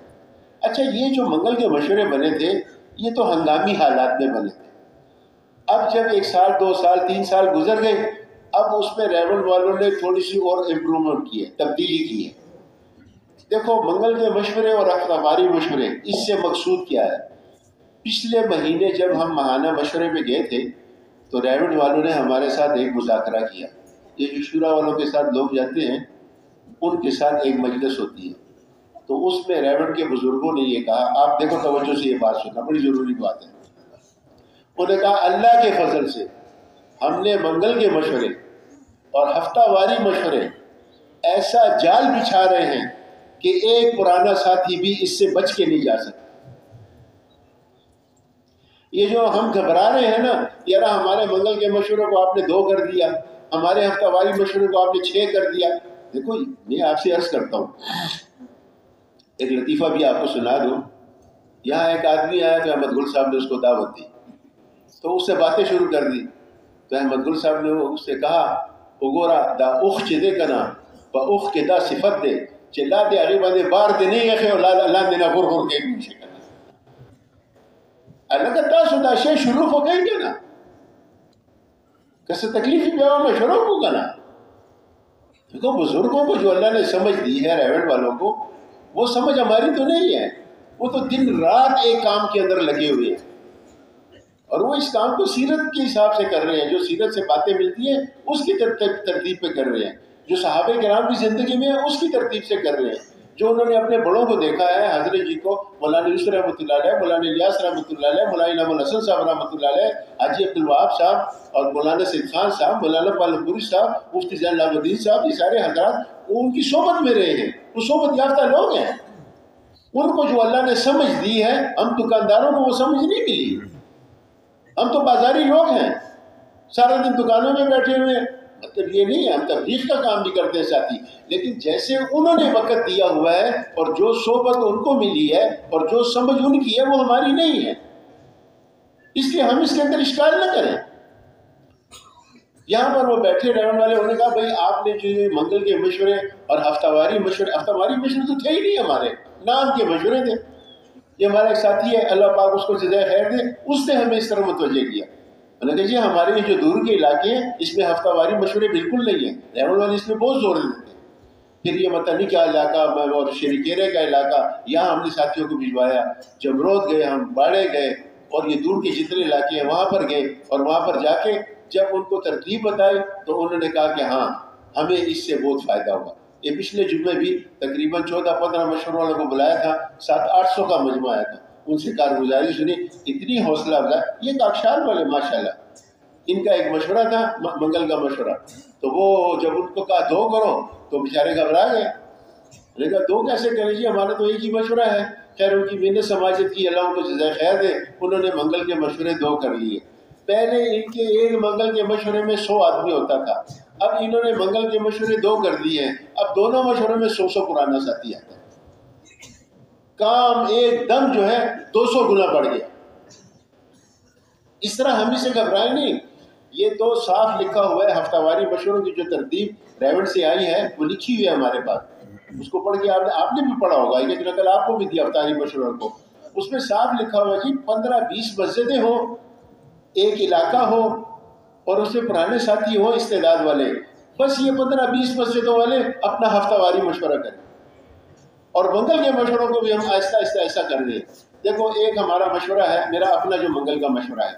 اچھا یہ جو منگل کے مشورے بنے تھے یہ تو ہنگامی حالات میں بنے تھے. اب جب 1 سال 2 سال 3 سال گزر گئے اب اس میں ریونٹ والوں نے تھوڑی سی اور امپرومنٹ کی ہے، تبدیلی کی ہے. دیکھو منگل کے مشورے اور ہفتہ واری مشورے اس سے مقصود کیا ہے؟ پچھلے مہینے جب ہم ماہانہ مشورے پہ گئے تھے تو ریونٹ والوں نے ہمارے ساتھ ایک مذاکرہ کیا. یہ جو شورا والوں کے ساتھ لوگ جاتے ہیں ان کے ساتھ ایک مجلس ہوتی ہے، تو اس میں ریونٹ کے بزرگوں نے یہ کہا، آپ دیکھو توجہ سے یہ بات سننا، بڑی ضروری بات ہے. انہوں نے کہا اللہ کے فضل سے ہم نے منگل کے مشورے اور ہفتہ واری مشورے ایسا جال بچھا رہے ہیں کہ ایک پرانا ساتھی بھی اس سے بچ کے نہیں جا سکتا۔ یہ جو ہم گھبرا رہے ہیں نا، یار ہمارے منگل کے مشوروں کو آپ نے 2 کر دیا، ہمارے ہفتہ واری مشوروں کو آپ نے 6 کر دیا۔ دیکھو میں آپ سے عرض کرتا ہوں، ایک لطیفہ بھی آپ کو سنا دوں۔ یہاں ایک آدمی آیا تو احمد گل صاحب نے اس کو دعوت دی، تو اس سے باتیں شروع کر دی۔ تو احمد گل صاحب نے اس سے کہا اگورا دا اخ چدے کنا با اخ کے دا صفت دے چلا دے اگے باندے بار دے نہیں اخے اللہ دینا غور غور کے بھی شکل اللہ کا تاسو دا شے شروع ہو گئی کنا کسے تکلیفی پہ میں شروع ہو کنا۔ دیکھو بزرگوں کو جو اللہ نے سمجھ دی ہے ریوڑ والوں کو، وہ سمجھ ہماری تو نہیں ہے، وہ تو دن رات ایک کام کے اندر لگے ہوئے ہیں، اور وہ اس کام کو سیرت کے حساب سے کر رہے ہیں، جو سیرت سے باتیں ملتی ہیں اس کی ترتیب پہ کر رہے ہیں، جو صحابہ کرام کی زندگی میں ہے اس کی ترتیب سے کر رہے ہیں، جو انہوں نے اپنے بڑوں کو دیکھا ہے، حضرت جی کو، مولانا یوسف رحمۃ اللہ علیہ، مولانا الیاس رحمۃ اللہ علیہ، مولانا انعام الحسن صاحب رحمۃ اللہ علیہ، حاجی عبدالوہاب صاحب اور مولانا سید خان صاحب، مولانا پالم پوری صاحب، مفتی زین العابدین صاحب، یہ سارے حضرات وہ ان کی صحبت میں رہے ہیں، وہ صحبت یافتہ لوگ ہیں۔ ان کو جو اللہ نے سمجھ دی ہے، ہم دکانداروں کو وہ سمجھ نہیں ملی، ہم تو بازاری لوگ ہیں، سارا دن دکانوں میں بیٹھے ہوئے ہیں۔ مطلب یہ نہیں ہے، ہم تبلیغ کا کام بھی کرتے ہیں ساتھی، لیکن جیسے انہوں نے وقت دیا ہوا ہے اور جو صحبت ان کو ملی ہے اور جو سمجھ ان کی ہے وہ ہماری نہیں ہے، اس لیے ہم اس کے اندر اشکال نہ کریں۔ یہاں پر وہ بیٹھے رہنے والے، انہوں نے کہا بھائی آپ نے جو منگل کے مشورے اور ہفتہ واری مشورے تو تھے ہی نہیں، ہمارے نام کے مشورے تھے۔ یہ ہمارا ایک ساتھی ہے، اللہ پاک اس کو جزائے خیر دے، اس نے ہمیں اس طرح متوجہ کیا۔ انہوں نے کہا جی ہمارے یہ جو دور کے علاقے ہیں اس میں ہفتہ واری مشورے بالکل نہیں ہیں، رحمۃ اللہ اس میں بہت زور دیتے ہیں۔ پھر یہ پتہ نہیں کیا علاقہ اور شریکیرے کا علاقہ، یہاں ہم نے ساتھیوں کو بھجوایا، جمرود گئے، ہم باڑے گئے، اور یہ دور کے جتنے علاقے ہیں وہاں پر گئے، اور وہاں پر جا کے جب ان کو ترتیب بتائی تو انہوں نے کہا کہ ہاں ہمیں اس سے بہت فائدہ ہوگا۔ یہ پچھلے جمعے بھی تقریباً 14-15 مشوروں والوں کو بلایا تھا، 700-800 کا مجمع آیا تھا، ان سے کارگزاری سنی، اتنی حوصلہ افزائی۔ یہ کاکشال والے ماشاءاللہ، ان کا ایک مشورہ تھا منگل کا مشورہ، تو وہ جب ان کو کہا 2 کرو تو بیچارے گھبرا گئے، انہوں نے کہا 2 کیسے کریں جی، ہمارا تو ایک ہی مشورہ ہے۔ خیر ان کی محنت سماجت کی، اللہ ان کو جزائے خیر دے، انہوں نے منگل کے مشورے 2 کر لیے۔ پہلے ان کے ایک منگل کے مشورے میں 100 آدمی ہوتا تھا، اب انہوں نے منگل کے مشورے 2 کر دیے ہیں، اب دونوں مشوروں میں 100 پرانا ساتھی آتا ہے، کام ایک دم جو ہے 200 گنا بڑھ گیا۔ اس طرح ہم اسے گھبرائیں نہیں، یہ تو صاف لکھا ہوا ہے، ہفتہ واری مشوروں کی جو ترتیب ریوڑ سے آئی ہے وہ لکھی ہوئی ہے ہمارے پاس، اس کو پڑھ کے آپ نے بھی پڑھا ہوگا، یہ نقل آپ کو بھی دیا ہفتہ واری مشوروں کو، اس میں صاف لکھا ہوا ہے جی 15-20 مسجدیں ہوں، ایک علاقہ ہو اور اس میں پرانے ساتھی ہوں استعداد والے، بس یہ 15-20 مسجدوں والے اپنا ہفتہ واری مشورہ کریں، اور منگل کے مشوروں کو بھی ہم آہستہ آہستہ ایسا کر رہے ہیں۔ دیکھو ایک ہمارا مشورہ ہے، میرا اپنا جو منگل کا مشورہ ہے،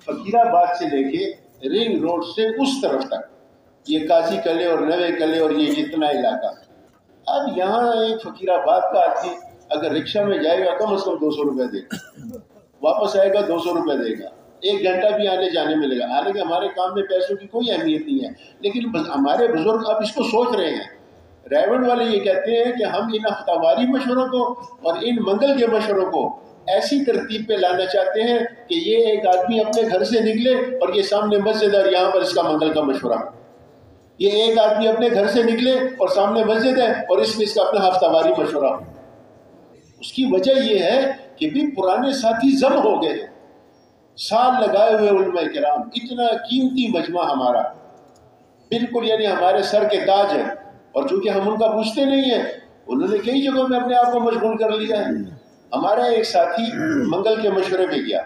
فقیر آباد سے لے کے رنگ روڈ سے اس طرف تک، یہ قاضی کلے اور نوے کلے اور یہ جتنا علاقہ، اب یہاں ایک فقیر آباد کا آدمی اگر رکشہ میں جائے گا کم از کم 200 روپے دے گا، واپس آئے گا 200 روپے دے گا، 1 گھنٹہ بھی آنے جانے میں لے گا، حالانکہ ہمارے کام میں پیسوں کی کوئی اہمیت نہیں ہے، لیکن ہمارے بزرگ اب اس کو سوچ رہے ہیں۔ ریوڑ والے یہ کہتے ہیں کہ ہم ان ہفتہ واری مشوروں کو اور ان منگل کے مشوروں کو ایسی ترتیب پہ لانا چاہتے ہیں کہ یہ ایک آدمی اپنے گھر سے نکلے اور یہ سامنے مسجد ہے اور یہاں پر اس کا منگل کا مشورہ، یہ ایک آدمی اپنے گھر سے نکلے اور سامنے مسجد ہے اور اس میں اس کا اپنا ہفتہ واری مشورہ۔ اس کی وجہ یہ ہے کہ بھی پرانے ساتھی ضم ہو گئے ہیں، سال لگائے ہوئے علماء کرام، اتنا قیمتی مجمع ہمارا، بالکل یعنی ہمارے سر کے تاج ہے، اور چونکہ ہم ان کا پوچھتے نہیں ہیں، انہوں نے کئی جگہوں میں اپنے آپ کو مشغول کر لیا ہے۔ ہمارا ایک ساتھی منگل کے مشورے میں گیا،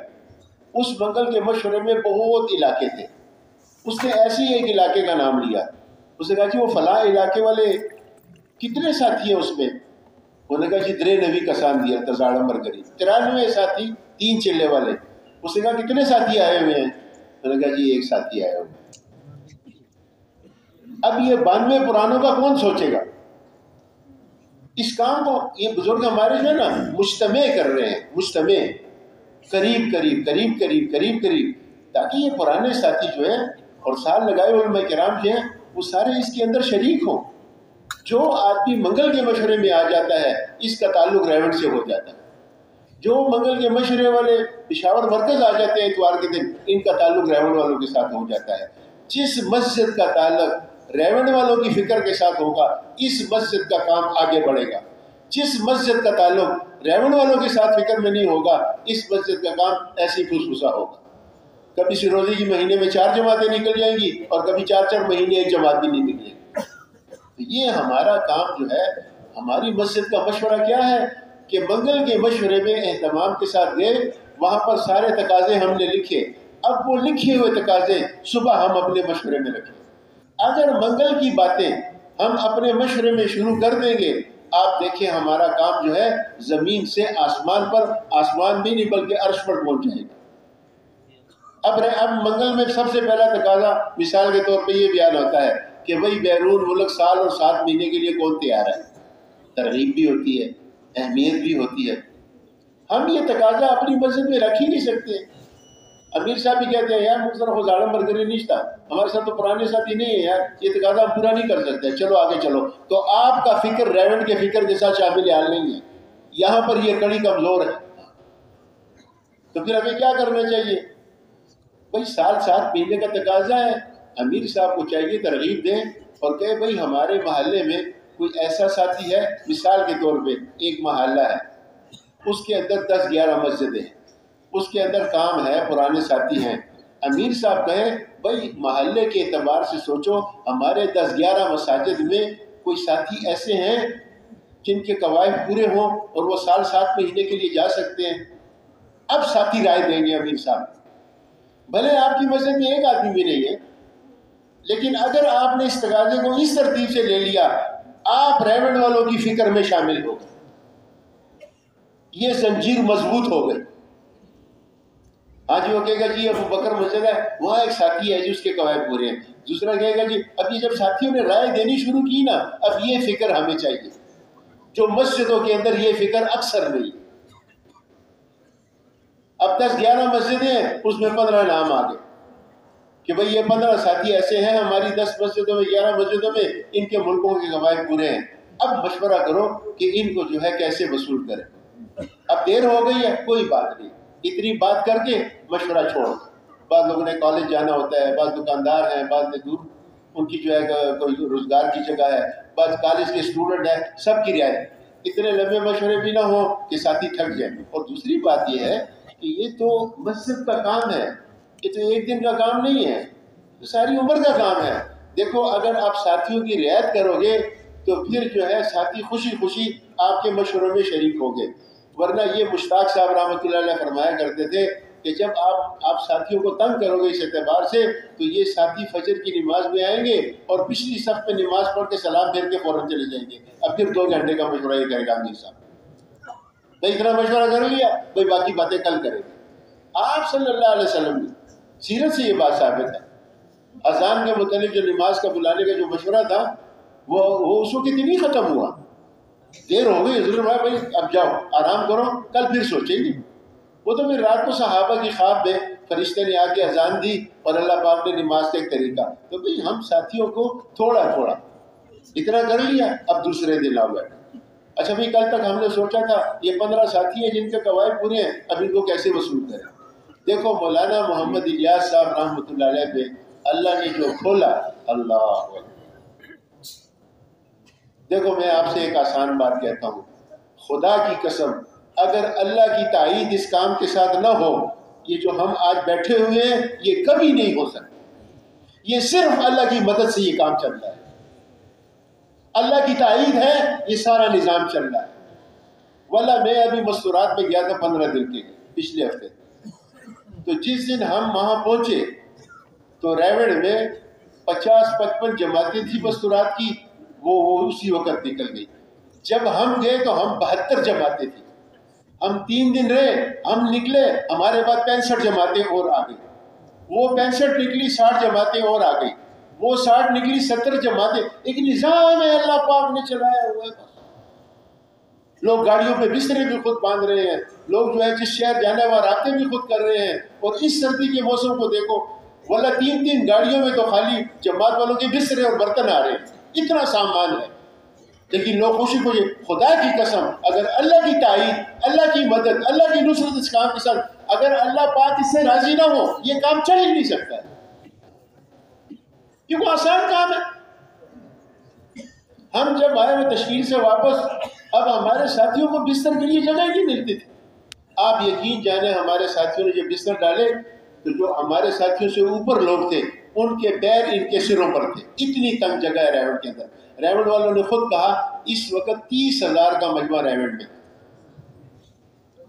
اس منگل کے مشورے میں بہت علاقے تھے، اس نے ایسے ہی ایک علاقے کا نام لیا، اس نے کہا جی وہ فلاں علاقے والے کتنے ساتھی ہیں اس میں، انہوں نے کہا جی 93 کسان دیا تزاڑمبر قریب، 93 ساتھی 3 چلے والے، اس نے کہا کتنے ساتھی آئے ہوئے ہیں، انہوں نے کہا جی 1 ساتھی آئے ہوئے۔ اب یہ 92 پرانوں کا کون سوچے گا اس کام کو؟ یہ بزرگ ہمارے جو ہے نا مجتمع کر رہے ہیں، مجتمع قریب، تاکہ یہ پرانے ساتھی جو ہیں اور سال لگائے علماء کرام جو ہیں وہ سارے اس کے اندر شریک ہوں، جو آدمی منگل کے مشورے میں آ جاتا ہے اس کا تعلق ریونڈ سے ہو جاتا ہے. جو منگل کے مشورے والے پشاور مرکز آ جاتے ہیں اتوار کے دن ان کا تعلق ریونڈ والوں کے ساتھ ہو جاتا ہے. جس مسجد کا تعلق ریونڈ والوں کی فکر کے ساتھ ہوگا اس مسجد کا کام آگے بڑھے گا. جس مسجد کا تعلق ریونڈ والوں کے ساتھ فکر میں نہیں ہوگا اس مسجد کا کام ایسی پھسپھسا ہوگا. کبھی سروزی کی مہینے میں 4 جماعتیں نکل جائیں گی اور کبھی 4 مہینے 1 جماعت بھی نہیں نکلے گی. تو یہ ہمارا کام جو ہے, ہماری مسجد کا مشورہ کیا ہے کہ منگل کے مشورے میں اہتمام کے ساتھ گئے, وہاں پر سارے تقاضے ہم نے لکھے. اب وہ لکھے ہوئے تقاضے صبح ہم اپنے مشورے میں رکھیں. اگر منگل کی باتیں ہم اپنے مشورے میں شروع کر دیں گے, آپ دیکھیں ہمارا کام جو ہے زمین سے آسمان پر, آسمان بھی نہیں بلکہ عرش پر پہنچ جائے گا. اب منگل میں سب سے پہلا تقاضا مثال کے طور پہ یہ بیان ہوتا ہے کہ بھئی بیرون ملک سال اور 7 مہینے کے لیے کون تیار ہے. ترغیب بھی ہوتی ہے, اہمیت بھی ہوتی ہے. ہم یہ تقاضا اپنی مسجد میں رکھ ہی نہیں سکتے. امیر صاحب بھی کہتے ہیں یار مجھے خزاڑم برگری نہیں تھا, ہمارے ساتھ تو پرانے ساتھی نہیں ہے یار, یہ تقاضا ہم پورا نہیں کر سکتے, چلو آگے چلو. تو آپ کا فکر ریونڈ کے فکر کے ساتھ شامل حال نہیں ہے. یہاں پر یہ کڑی کمزور ہے. تو پھر ہمیں کیا کرنا چاہیے؟ بھائی سال 7 مہینے کا تقاضا ہے, امیر صاحب کو چاہیے ترغیب دیں اور کہے بھائی ہمارے محلے میں کوئی ایسا ساتھی ہے, مثال کے طور پہ ایک محلہ ہے, اس کے اندر 10-11 مسجدیں ہیں, اس کے اندر کام ہے, پرانے ساتھی ہیں. امیر صاحب کہیں بھائی محلے کے اعتبار سے سوچو, ہمارے 10-11 مساجد میں کوئی ساتھی ایسے ہیں جن کے قواعد پورے ہوں اور وہ سال 7 مہینے کے لیے جا سکتے ہیں. اب ساتھی رائے دیں گے امیر صاحب. بھلے آپ کی مسجد میں ایک آدمی بھی نہیں ہے, لیکن اگر آپ نے اس تقاضے کو اس ترتیب سے لے لیا, آپ ریونڈ والوں کی فکر میں شامل ہو گئے. یہ زنجیر مضبوط ہو گئی. ہاں جی, وہ کہے گا جی ابو بکر مسجد ہے, وہاں ایک ساتھی ہے جی اس کے قواعد پورے ہیں. دوسرا کہے گا جی اب یہ جب ساتھیوں نے رائے دینی شروع کی نا, اب یہ فکر ہمیں چاہیے, جو مسجدوں کے اندر یہ فکر اکثر نہیں. اب 10-11 مسجدیں ہیں, اس میں 15 نام آ گئے کہ بھئی یہ 15 ساتھی ایسے ہیں ہماری 10 مسجدوں میں 11 مسجدوں میں, ان کے ملکوں کے قواعد پورے ہیں. اب مشورہ کرو کہ ان کو جو ہے کیسے وصول کریں. اب دیر ہو گئی ہے, کوئی بات نہیں, اتنی بات کر کے مشورہ چھوڑ. بعض لوگوں نے کالج جانا ہوتا ہے, بعض دکاندار ہیں, بعض میں دور ان کی جو ہے کوئی روزگار کی جگہ ہے, بعض کالج کے اسٹوڈنٹ ہیں, سب کی رعایت. اتنے لمبے مشورے بھی نہ ہوں کہ ساتھی تھک جائیں. اور دوسری بات یہ ہے کہ یہ تو مسجد کا کام ہے, یہ تو ایک دن کا کام نہیں ہے, یہ ساری عمر کا کام ہے. دیکھو اگر آپ ساتھیوں کی رعایت کرو گے تو پھر جو ہے ساتھی خوشی خوشی آپ کے مشوروں میں شریک ہوں گے. ورنہ یہ مشتاق صاحب رحمۃ اللہ علیہ فرمایا کرتے تھے کہ جب آپ ساتھیوں کو تنگ کرو گے اس اعتبار سے, تو یہ ساتھی فجر کی نماز میں آئیں گے اور پچھلی صف پہ نماز پڑھ کے سلام پھیر کے فوراً چلے جائیں گے. اب پھر 2 گھنٹے کا مشورہ یہ کرے گا امیر صاحب. تو اتنا مشورہ کر لیا, کوئی باقی باتیں کل کرے گا. آپ صلی اللہ علیہ وسلم نے سیرت سے یہ بات ثابت ہے. اذان کے متعلق جو نماز کا بلانے کا جو مشورہ تھا وہ اس وقت نہیں ختم ہوا, دیر ہو گئی, حضور نے بھائی اب جاؤ آرام کرو, کل پھر سوچیں گے. وہ تو پھر رات کو صحابہ کی خواب میں فرشتے نے آ کے اذان دی اور اللہ پاک نے نماز کا ایک طریقہ. تو بھئی ہم ساتھیوں کو تھوڑا تھوڑا اتنا کر لیا, اب دوسرے دن آ گئے. اچھا بھئی کل تک ہم نے سوچا تھا یہ 15 ساتھی ہیں جن کے قواعد پورے ہیں, اب ان کو کیسے وصول کریں. دیکھو مولانا محمد الیاس صاحب رحمۃ اللہ علیہ پہ اللہ نے جو کھولا, اللہ. دیکھو میں آپ سے ایک آسان بات کہتا ہوں, خدا کی قسم اگر اللہ کی تائید اس کام کے ساتھ نہ ہو, یہ جو ہم آج بیٹھے ہوئے ہیں یہ کبھی نہیں ہو سکتا. یہ صرف اللہ کی مدد سے یہ کام چل رہا ہے. اللہ کی تائید ہے, یہ سارا نظام چل رہا ہے. واللہ میں ابھی مستورات میں گیا تھا 15 دن کے پچھلے ہفتے. تو جس دن ہم وہاں پہنچے تو ریوڑ میں 50-55 جماعتیں تھی مستورات کی, وہ اسی وقت نکل گئی. جب ہم گئے تو ہم 72 جماعتیں تھیں. ہم 3 دن رہے, ہم نکلے, ہمارے بعد 65 جماعتیں اور آ گئی. وہ 65 نکلی, 60 جماعتیں اور آ گئی. وہ 60 نکلی, 70 جماعتیں. ایک نظام ہے اللہ پاک نے چلایا ہوا ہے. لوگ گاڑیوں پہ بسترے بھی خود باندھ رہے ہیں, لوگ جو ہے جس شہر جانا ہے وہاں راتیں بھی خود کر رہے ہیں. اور اس سردی کے موسم کو دیکھو, واللہ 3 گاڑیوں میں تو خالی جماعت والوں کے بسترے اور برتن آ رہے ہیں, اتنا سامان ہے. لیکن لوگ خوشی خوشی، خدا کی قسم اگر اللہ کی تائید، اللہ کی مدد، اللہ کی نصرت اس کام کے ساتھ، اگر اللہ پاک اس سے راضی نہ ہو یہ کام چل ہی نہیں سکتا، کیونکہ آسان کام ہے۔ ہم جب آئے ہوئے تشکیل سے واپس، اب ہمارے ساتھیوں کو بستر کے لیے جگہ ہی نہیں ملتی تھی۔ آپ یقین جانیں ہمارے ساتھیوں نے جب بستر ڈالے تو جو ہمارے ساتھیوں سے اوپر لوگ تھے ان کے پیر ان کے سروں پر تھے، اتنی تنگ جگہ ہے ریونڈ کے اندر۔ ریونڈ والوں نے خود کہا اس وقت 30,000 کا مجمع ریونڈ میں،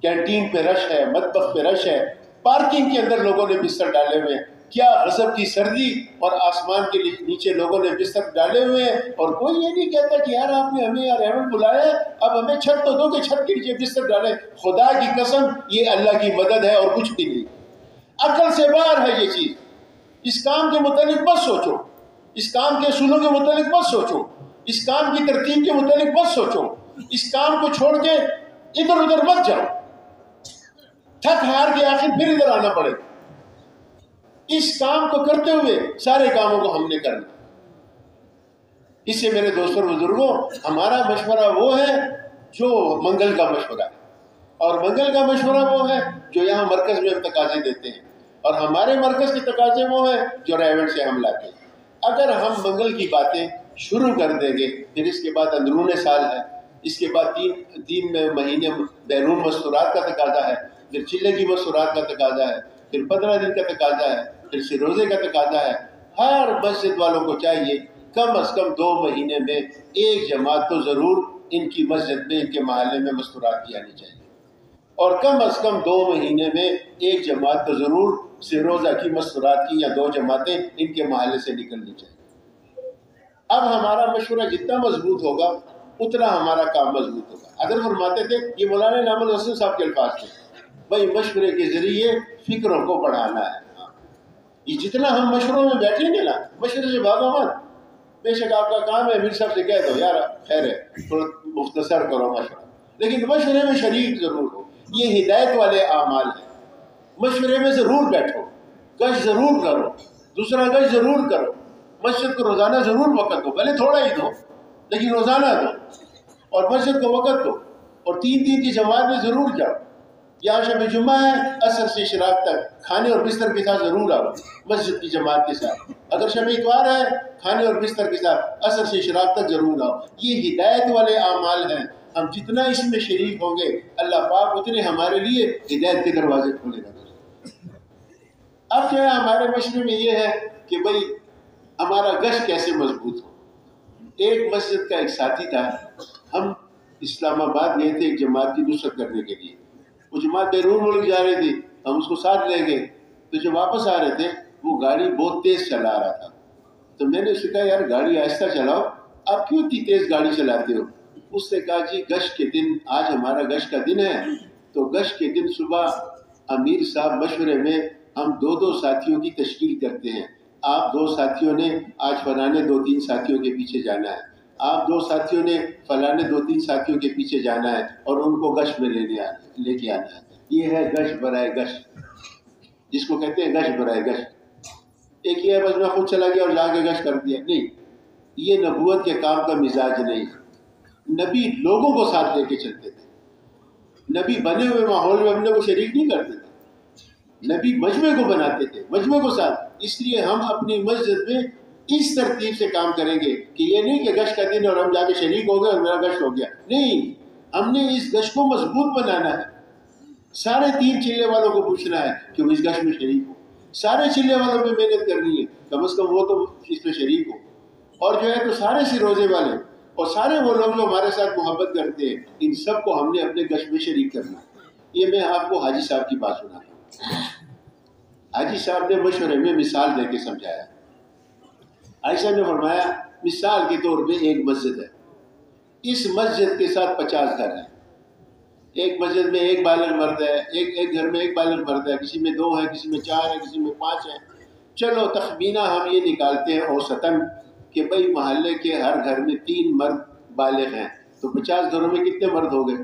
کینٹین پہ رش ہے، مطبخ پہ رش ہے، پارکنگ کے اندر لوگوں نے بستر ڈالے ہوئے ہیں، کیا غضب کی سردی، اور آسمان کے نیچے لوگوں نے بستر ڈالے ہوئے ہیں، اور کوئی یہ نہیں کہتا کہ یار آپ نے ہمیں یار ریونڈ بلایا ہے اب ہمیں چھت تو دو کہ چھت کے نیچے بستر ڈالے۔ خدا کی قسم یہ اللہ کی مدد ہے اور کچھ بھی نہیں، عقل سے باہر ہے یہ چیز۔ اس کام کے متعلق مت سوچو، اس کام کے اصولوں کے متعلق مت سوچو، اس کام کی ترتیب کے متعلق مت سوچو، اس کام کو چھوڑ کے ادھر ادھر مت جاؤ، تھک ہار کے آخر پھر ادھر آنا پڑے۔ اس کام کو کرتے ہوئے سارے کاموں کو ہم نے کرنا۔ اس سے میرے دوستوں اور بزرگوں، ہمارا مشورہ وہ ہے جو منگل کا مشورہ ہے، اور منگل کا مشورہ وہ ہے جو یہاں مرکز میں ہم تقاضے دیتے ہیں، اور ہمارے مرکز کے تقاضے وہ ہیں جو ریونڈ سے ہم لاتے ہیں۔ اگر ہم منگل کی باتیں شروع کر دیں گے، پھر اس کے بعد اندرون سال ہے، اس کے بعد تین مہینے بیرون مستورات کا تقاضا ہے، پھر چلے کی مستورات کا تقاضا ہے، پھر 15 دن کا تقاضا ہے، پھر سے روزے کا تقاضا ہے۔ ہر مسجد والوں کو چاہیے کم از کم 2 مہینے میں ایک جماعت تو ضرور ان کی مسجد میں، ان کے محلے میں مستورات کی آنی چاہیے، اور کم از کم 2 مہینے میں ایک جماعت تو ضرور سے روزہ کی مستورات کی، یا 2 جماعتیں ان کے محلے سے نکلنی چاہیے۔ اب ہمارا مشورہ جتنا مضبوط ہوگا اتنا ہمارا کام مضبوط ہوگا۔ حضرت فرماتے تھے، یہ مولانا انعام الحسن صاحب کے الفاظ تھے، بھائی مشورے کے ذریعے فکروں کو بڑھانا ہے۔ یہ جتنا ہم مشوروں میں بیٹھیں گے نا، مشورے سے بھاگو مت، بے شک آپ کا کام ہے، میر صاحب سے کہہ دو یار خیر ہے تھوڑا مختصر کرو مشورہ، لیکن مشورے میں شریک ضرور ہو۔ یہ ہدایت والے اعمال ہیں، مشورے میں ضرور بیٹھو، گشت ضرور کرو، دوسرا گشت ضرور کرو، مسجد کو روزانہ ضرور وقت دو، بھلے تھوڑا ہی دو لیکن روزانہ دو، اور مسجد کو وقت دو، اور 3 کی جماعت میں ضرور جاؤ۔ یہاں شب جمعہ ہے، عصر سے اشراق تک کھانے اور بستر کے ساتھ ضرور آؤ مسجد کی جماعت کے ساتھ۔ اگر شب اتوار ہے، کھانے اور بستر کے ساتھ عصر سے اشراق تک ضرور آؤ۔ یہ ہدایت والے اعمال ہیں، ہم جتنا اس میں شریک ہوں گے اللہ پاک اتنے ہمارے لیے ہدایت کے دروازے کھولے گا۔ اب جو ہے ہمارے مشورے میں یہ ہے کہ بھائی ہمارا گشت کیسے مضبوط ہو۔ ایک مسجد کا ایک ساتھی تھا، ہم اسلام آباد گئے تھے ایک جماعت کی نصرت کرنے کے لیے، وہ جماعت بیرون ملک جا رہی تھی، ہم اس کو ساتھ لے گئے، تو جب واپس آ رہے تھے وہ گاڑی بہت تیز چلا رہا تھا، تو میں نے اس سے کہا یار گاڑی آہستہ چلاؤ، آپ کیوں اتنی تیز گاڑی چلاتے ہو؟ اس نے کہا جی گشت کے دن، آج ہمارا گشت کا دن ہے، تو گشت کے دن صبح امیر صاحب مشورے میں ہم 2 ساتھیوں کی تشکیل کرتے ہیں، آپ 2 ساتھیوں نے آج فلانے 2-3 ساتھیوں کے پیچھے جانا ہے، آپ 2 ساتھیوں نے فلانے 2-3 ساتھیوں کے پیچھے جانا ہے اور ان کو گشت میں لے کے آنا ہے۔ یہ ہے گشت برائے گشت، جس کو کہتے ہیں گشت برائے گشت۔ ایک یہ ہے بس میں خود چلا گیا اور جا کے گشت کر دیا، نہیں، یہ نبوت کے کام کا مزاج نہیں ہے۔ نبی لوگوں کو ساتھ لے کے چلتے تھے، نبی بنے ہوئے ماحول میں اپنے کو شریک نہیں کرتے تھے، نبی مجمع کو بناتے تھے، مجمع کو ساتھ۔ اس لیے ہم اپنی مسجد میں اس ترتیب سے کام کریں گے کہ یہ نہیں کہ گشت کا دن اور ہم جا کے شریک ہو گئے اور میرا گشت ہو گیا، نہیں، ہم نے اس گشت کو مضبوط بنانا ہے۔ سارے 3 چلے والوں کو پوچھنا ہے کہ وہ اس گشت میں شریک ہو، سارے چلے والوں پہ محنت کرنی ہے، کم از کم وہ تو اس میں شریک ہو، اور جو ہے تو سارے سے روزے والے اور سارے وہ لوگ جو ہمارے ساتھ محبت کرتے ہیں، ان سب کو ہم نے اپنے گشت میں شریک کرنا ہے۔ یہ میں آپ کو حاجی صاحب کی بات سنا رہا ہوں۔ حاجی صاحب نے مشورے میں مثال دے کے سمجھایا۔ حاجی صاحب نے فرمایا مثال کے طور پہ ایک مسجد ہے، اس مسجد کے ساتھ 50 گھر ہیں، ایک مسجد میں ایک بالغ مرد ہے، ایک گھر میں ایک بالغ مرد ہے، کسی میں 2 ہے، کسی میں 4 ہے، کسی میں 5 ہے۔ چلو تخمینہ ہم یہ نکالتے ہیں اوسطاً کہ بھئی محلے کے ہر گھر میں 3 مرد بالغ ہیں، تو 50 گھروں میں کتنے مرد ہو گئے؟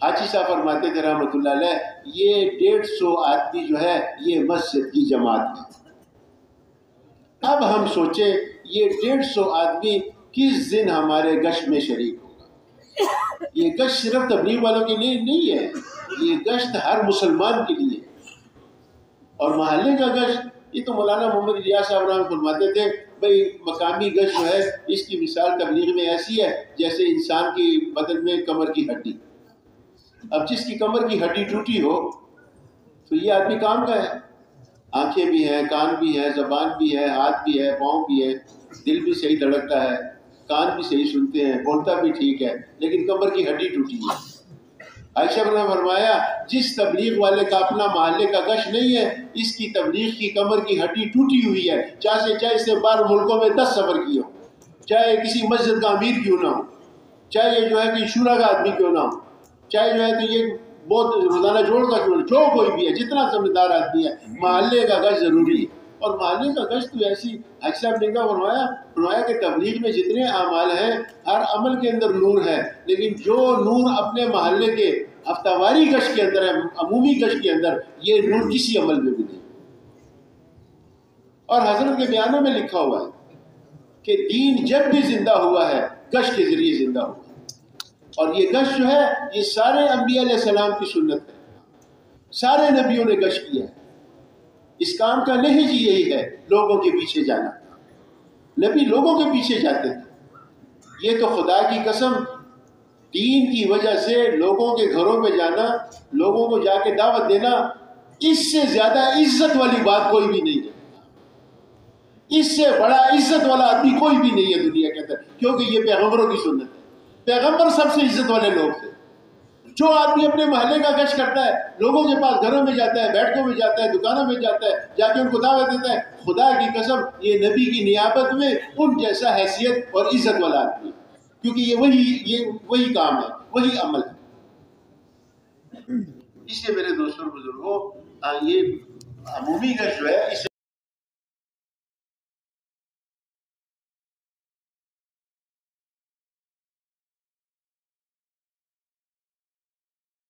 حاجی صاحب فرماتے تھے رحمۃ اللہ علیہ، یہ 150 آدمی جو ہے یہ مسجد کی جماعت ہے۔ اب ہم سوچیں یہ 150 آدمی کس دن ہمارے گشت میں شریک ہوگا. یہ گشت صرف تبلیغ والوں کے لیے نہیں ہے، یہ گشت ہر مسلمان کے لیے. اور محلے کا گشت، یہ تو مولانا محمد الیاس صاحب رحمۃ فرماتے تھے بھئی مقامی گشت جو ہے اس کی مثال تبلیغ میں ایسی ہے جیسے انسان کی بدن میں کمر کی ہڈی. اب جس کی کمر کی ہڈی ٹوٹی ہو تو یہ آدمی کام کا ہے. آنکھیں بھی ہیں، کان بھی ہے، زبان بھی ہے، ہاتھ بھی ہے، پاؤں بھی ہے، دل بھی صحیح دھڑکتا ہے، کان بھی صحیح سنتے ہیں، بولتا بھی ٹھیک ہے، لیکن کمر کی ہڈی ٹوٹی ہے. عائشہ نے فرمایا جس تبلیغ والے کا اپنا محلے کا گشت نہیں ہے، اس کی تبلیغ کی کمر کی ہڈی ٹوٹی ہوئی ہے، چاہے اس نے 12 ملکوں میں 10 سفر کیے ہو، چاہے کسی مسجد کا امیر کیوں نہ ہو، چاہے یہ جو ہے کہ شورا کا آدمی کیوں نہ ہو، چاہے جو ہے کہ یہ بہت روزانہ جوڑ کا کیوں نہ، جو کوئی بھی ہے، جتنا سمجھ دار آدمی ہے، محلے کا گشت ضروری ہے. اور محلے کا گشت تو ایسی حج صاحب نے کہا فرمایا کہ تبلیغ میں جتنے اعمال ہیں ہر عمل کے اندر نور ہے، لیکن جو نور اپنے محلے کے ہفتہ واری گشت کے اندر ہے، عمومی گشت کے اندر، یہ نور کسی عمل میں بھی نہیں. اور حضرت کے بیانوں میں لکھا ہوا ہے کہ دین جب بھی زندہ ہوا ہے گشت کے ذریعے زندہ ہوا ہے. اور یہ گشت جو ہے یہ سارے انبیاء علیہ السلام کی سنت ہے، سارے نبیوں نے گشت کیا ہے. اس کام کا نہج یہی ہے، لوگوں کے پیچھے جانا. نبی لوگوں کے پیچھے جاتے تھے. یہ تو خدا کی قسم دین کی وجہ سے لوگوں کے گھروں میں جانا، لوگوں کو جا کے دعوت دینا، اس سے زیادہ عزت والی بات کوئی بھی نہیں ہے. اس سے بڑا عزت والا آدمی کوئی بھی نہیں ہے دنیا کے اندر، کیونکہ یہ پیغمبروں کی سنت ہے. پیغمبر سب سے عزت والے لوگ تھے. جو آدمی اپنے محلے کا گشت کرتا ہے، لوگوں کے پاس گھروں میں جاتا ہے، بیٹھکوں میں جاتا ہے، دکانوں میں جاتا ہے، جا کے ان کو دعوت دیتا ہے، خدا کی قسم یہ نبی کی نیابت میں ان جیسا حیثیت اور عزت والا آدمی ہے، کیونکہ یہ وہی کام ہے، وہی عمل ہے. اس لیے میرے دوستوں بزرگوں، یہ عمومی گشت جو ہے اس